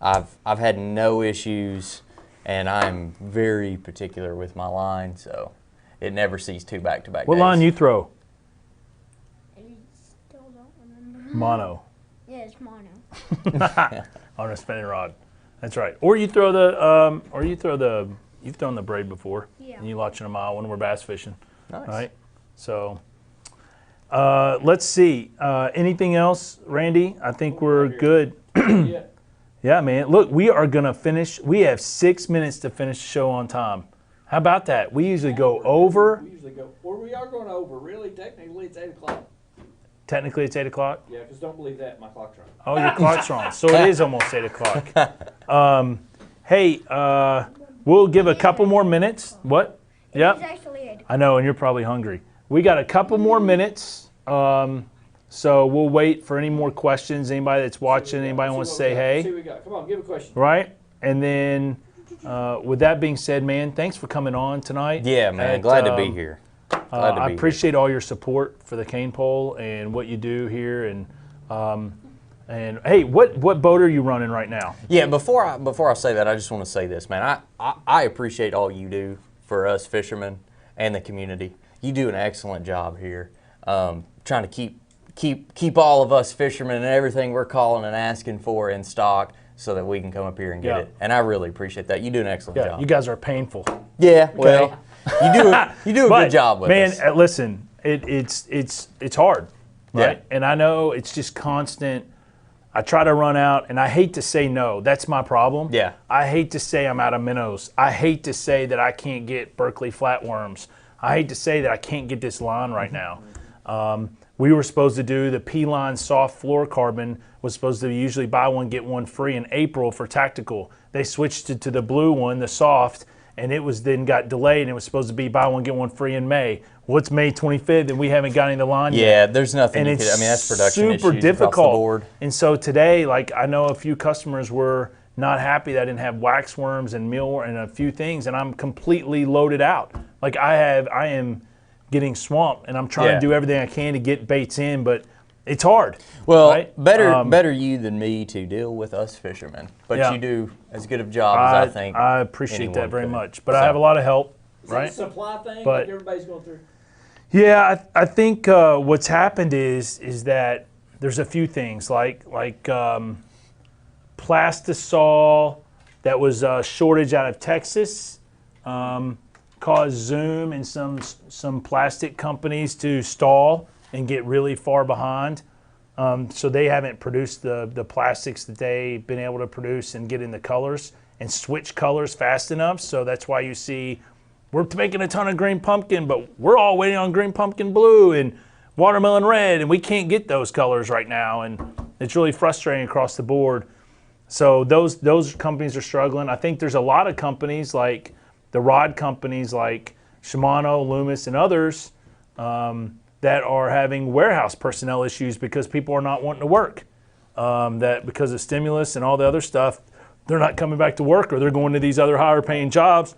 I've had no issues, and I'm very particular with my line, so it never sees two back-to-back What days. line you throw? I still don't remember. Mono. Yeah, it's mono. On a spinning rod. That's right. Or you throw you've thrown the braid before. Yeah. And you launching a mile when we're bass fishing. Nice. Right? So, let's see. Anything else, Randy? I think we're good. Yeah. Yeah, man. Look, we are going to finish. We have 6 minutes to finish the show on time. How about that? We usually go over. We usually go, or we are going over. Really, technically, it's 8 o'clock. Technically, it's 8 o'clock. Yeah, because don't believe that. My clock's wrong. Oh, your clock's wrong. So it is almost 8 o'clock. Hey, we'll give a couple more minutes. What? It's Yep. actually 8 o'clock. I know, and you're probably hungry. We got a couple more minutes. So we'll wait for any more questions. Anybody that's watching, anybody wants to say See hey, what we got. Come on, give a question. right? And then with that being said, man, thanks for coming on tonight. Yeah, man. Glad to be here. Glad to I be appreciate all your support for the Cain Pole and what you do here. And hey, what boat are you running right now? Yeah, before I say that, I just want to say this, man. I appreciate all you do for us fishermen and the community. You do an excellent job here, trying to keep all of us fishermen and everything we're calling and asking for in stock, so that we can come up here and get it. And I really appreciate that. You do an excellent job. You guys are painful. Yeah, well, you do a good job with us. Man, listen, it's hard, right? Yeah. And I know it's just constant. I try to run out, and I hate to say no. That's my problem. Yeah. I hate to say I'm out of minnows. I hate to say that I can't get Berkeley flatworms. I hate to say that I can't get this line right now. We were supposed to do the P-line soft fluorocarbon, was supposed to usually buy one, get one free in April for tactical. They switched it to the blue one, the soft, and it was then got delayed, and it was supposed to be buy one, get one free in May. Well, it's May 25th, and we haven't got any of the line yet. Yeah, there's nothing And that's production super issues difficult. across the board. And so today, like, I know a few customers were not happy that I didn't have waxworms and mealworm and a few things, and I'm completely loaded out. Like I am getting swamped, and I'm trying to do everything I can to get baits in, but it's hard. Well, right? better you than me to deal with us fishermen, but you do as good a job as I think. I appreciate that anyone very could. much, but I have a lot of help. Is Right? that a supply thing But- like everybody's going through? Yeah, I think what's happened is that there's a few things like Plastisol that was a shortage out of Texas caused Zoom and some plastic companies to stall and get really far behind. So they haven't produced the plastics that they've been able to produce and get in the colors and switch colors fast enough. So that's why you see we're making a ton of green pumpkin, but we're all waiting on green pumpkin blue and watermelon red, and we can't get those colors right now. And it's really frustrating across the board. So those companies are struggling. I think there's a lot of companies like the rod companies like Shimano, Loomis, and others that are having warehouse personnel issues because people are not wanting to work. That because of stimulus and all the other stuff, they're not coming back to work, or they're going to these other higher paying jobs,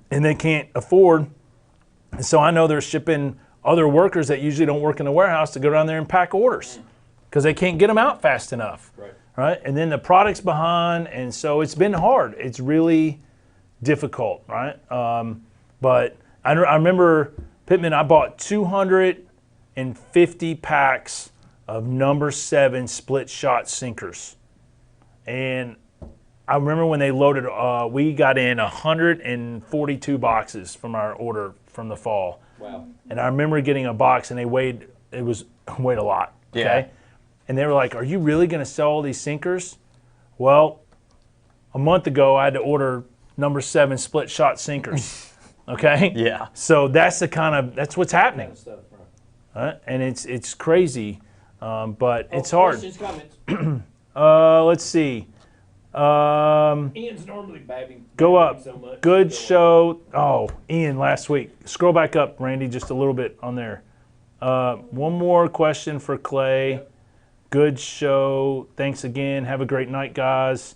and they can't afford. And so I know they're shipping other workers that usually don't work in the warehouse to go down there and pack orders because they can't get them out fast enough. Right? And then the product's behind, and so it's been hard. It's really difficult, right? But I remember, Pittman, I bought 250 packs of number 7 split shot sinkers. And I remember when they loaded, we got in 142 boxes from our order from the fall. Wow. And I remember getting a box, and they weighed a lot. Okay. Yeah. And they were like, "Are you really going to sell all these sinkers?" Well, a month ago, I had to order number 7 split shot sinkers. Okay. Yeah. So that's what's happening. Stuff, right. And it's crazy, but it's hard. Questions, comments? Let's see. Ian's normally babbing. Go up. So much. Good Go show. Oh, Ian, last week. Scroll back up, Randy, just a little bit on there. One more question for Clay. Good show. Thanks again. Have a great night, guys.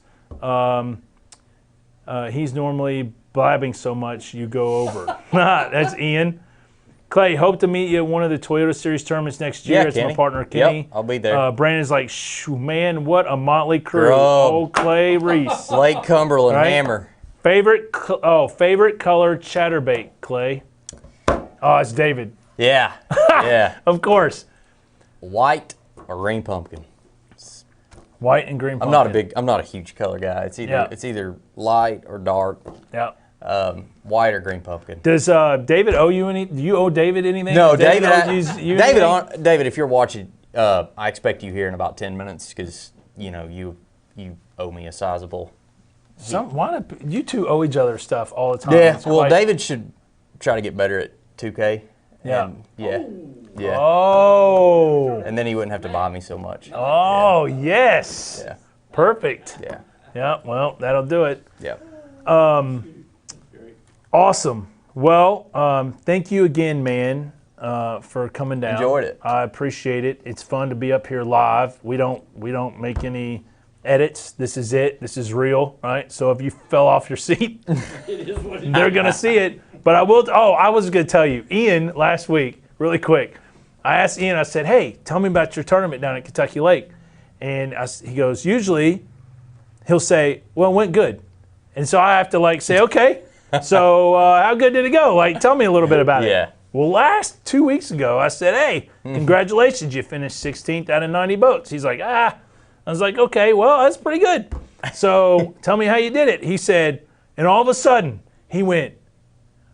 He's normally blabbing so much you go over. That's Ian. Clay, hope to meet you at one of the Toyota Series tournaments next year. Yeah, It's Kenny. my partner, Kenny. Yep, I'll be there. Brandon's like, shoo, man, what a motley crew. Grub. Oh, Clay Reese. Lake Cumberland Right? Hammer. Favorite color chatterbait, Clay? Oh, it's David. Yeah. Yeah. Of course. White or green pumpkin. White and green I'm pumpkin. not a huge color guy. It's either Yeah. it's either light or dark. Yeah. White or green pumpkin. Does David owe you any? Do you owe David anything? No, Does David. owes you anything? David, if you're watching, I expect you here in about 10 minutes because you owe me a sizable. Why do you two owe each other stuff all the time? Yeah. It's Well, like- David should try to get better at 2K. Yeah. And yeah. Yeah. Oh. And then he wouldn't have to buy me so much. Oh yes. Yeah. Perfect. Yeah. Yeah. Well, that'll do it. Yeah. Awesome. Well, thank you again, man, for coming down. Enjoyed it. I appreciate it. It's fun to be up here live. We don't make any edits. This is it. This is real, right? So if you fell off your seat, It is what it they're is. going to see it. But I will. I was going to tell you, Ian, last week, really quick. I asked Ian. I said, "Hey, tell me about your tournament down at Kentucky Lake." And he goes, "Usually, he'll say, well, it went good." And so I have to like say, "Okay, so how good did it go? Like, tell me a little bit about it." Yeah. Well, last 2 weeks ago, I said, "Hey, congratulations, you finished 16th out of 90 boats." He's like, "Ah." I was like, "Okay, well, that's pretty good. So tell me how you did it." He said, and all of a sudden, he went,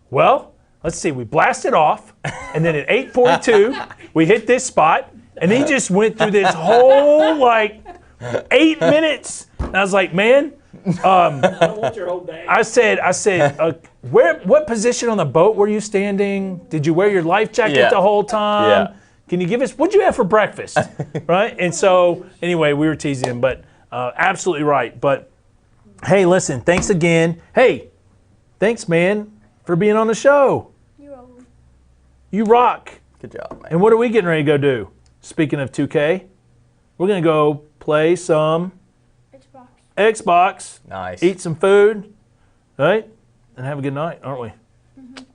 "Well, let's see, we blasted off, and then at 8:42, we hit this spot," and he just went through this whole, like, 8 minutes. And I was like, "Man," I don't want your whole day. I said, what position on the boat were you standing? Did you wear your life jacket Yeah. the whole time? Yeah. Can you give us, what'd you have for breakfast?" Right? And so, anyway, we were teasing him, but absolutely right. But, hey, listen, thanks again. Hey, thanks, man, for being on the show. You're welcome. You rock. Good job, man. And what are we getting ready to go do? Speaking of 2K, we're going to go play some Xbox. Xbox, Nice. eat some food, right? And have a good night, aren't we?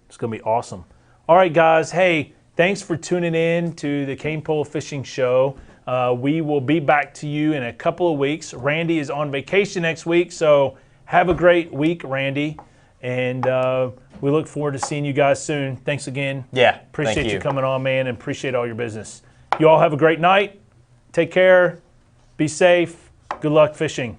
It's going to be awesome. All right, guys. Hey, thanks for tuning in to the Cane Pole Fishing Show. We will be back to you in a couple of weeks. Randy is on vacation next week, so have a great week, Randy. And we look forward to seeing you guys soon. Thanks again. Yeah. Appreciate thank you coming on, man, and appreciate all your business. You all have a great night. Take care. Be safe. Good luck fishing.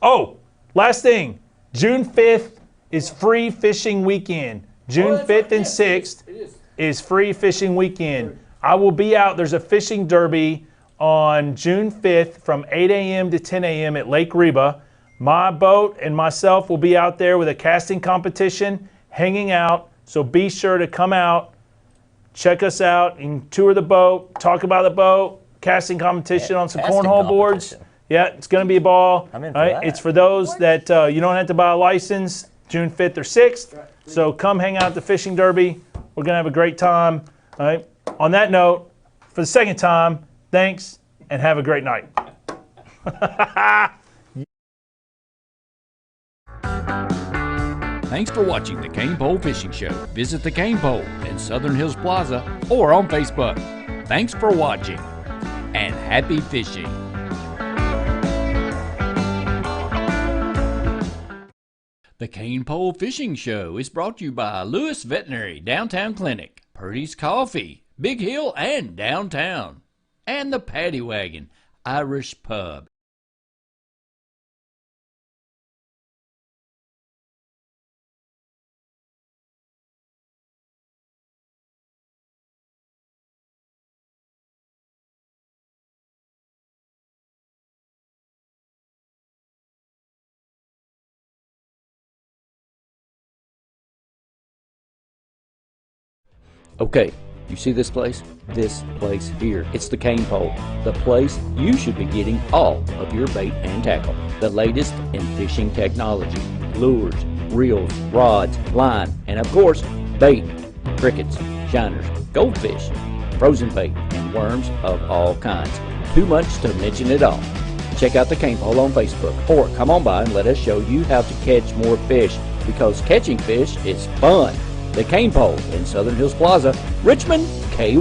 Oh, last thing. June 5th is free fishing weekend. June that's 5th right. and Yes, 6th it is. is free fishing weekend. I will be out. There's a fishing derby on June 5th from 8 a.m. to 10 a.m. at Lake Reba. My boat and myself will be out there with a casting competition, hanging out. So be sure to come out, check us out, and tour the boat, talk about the boat, casting competition on some casting cornhole boards. competition. Yeah, it's going to be a ball. I'm in for All right, that. it's for those that you don't have to buy a license June 5th or 6th. So come hang out at the fishing derby. We're going to have a great time. All right. On that note, for the second time, thanks and have a great night. Thanks for watching the Cane Pole Fishing Show. Visit the Cane Pole in Southern Hills Plaza or on Facebook. Thanks for watching and happy fishing. The Cane Pole Fishing Show is brought to you by Lewis Veterinary Downtown Clinic, Purdy's Coffee, Big Hill and Downtown, and the Paddy Wagon Irish Pub. Okay, you see this place? This place here. It's the Cane Pole, the place you should be getting all of your bait and tackle. The latest in fishing technology, lures, reels, rods, line, and of course, bait, crickets, shiners, goldfish, frozen bait, and worms of all kinds. Too much to mention it all. Check out the Cane Pole on Facebook, or come on by and let us show you how to catch more fish, because catching fish is fun. The Cane Pole in Southern Hills Plaza, Richmond, KY.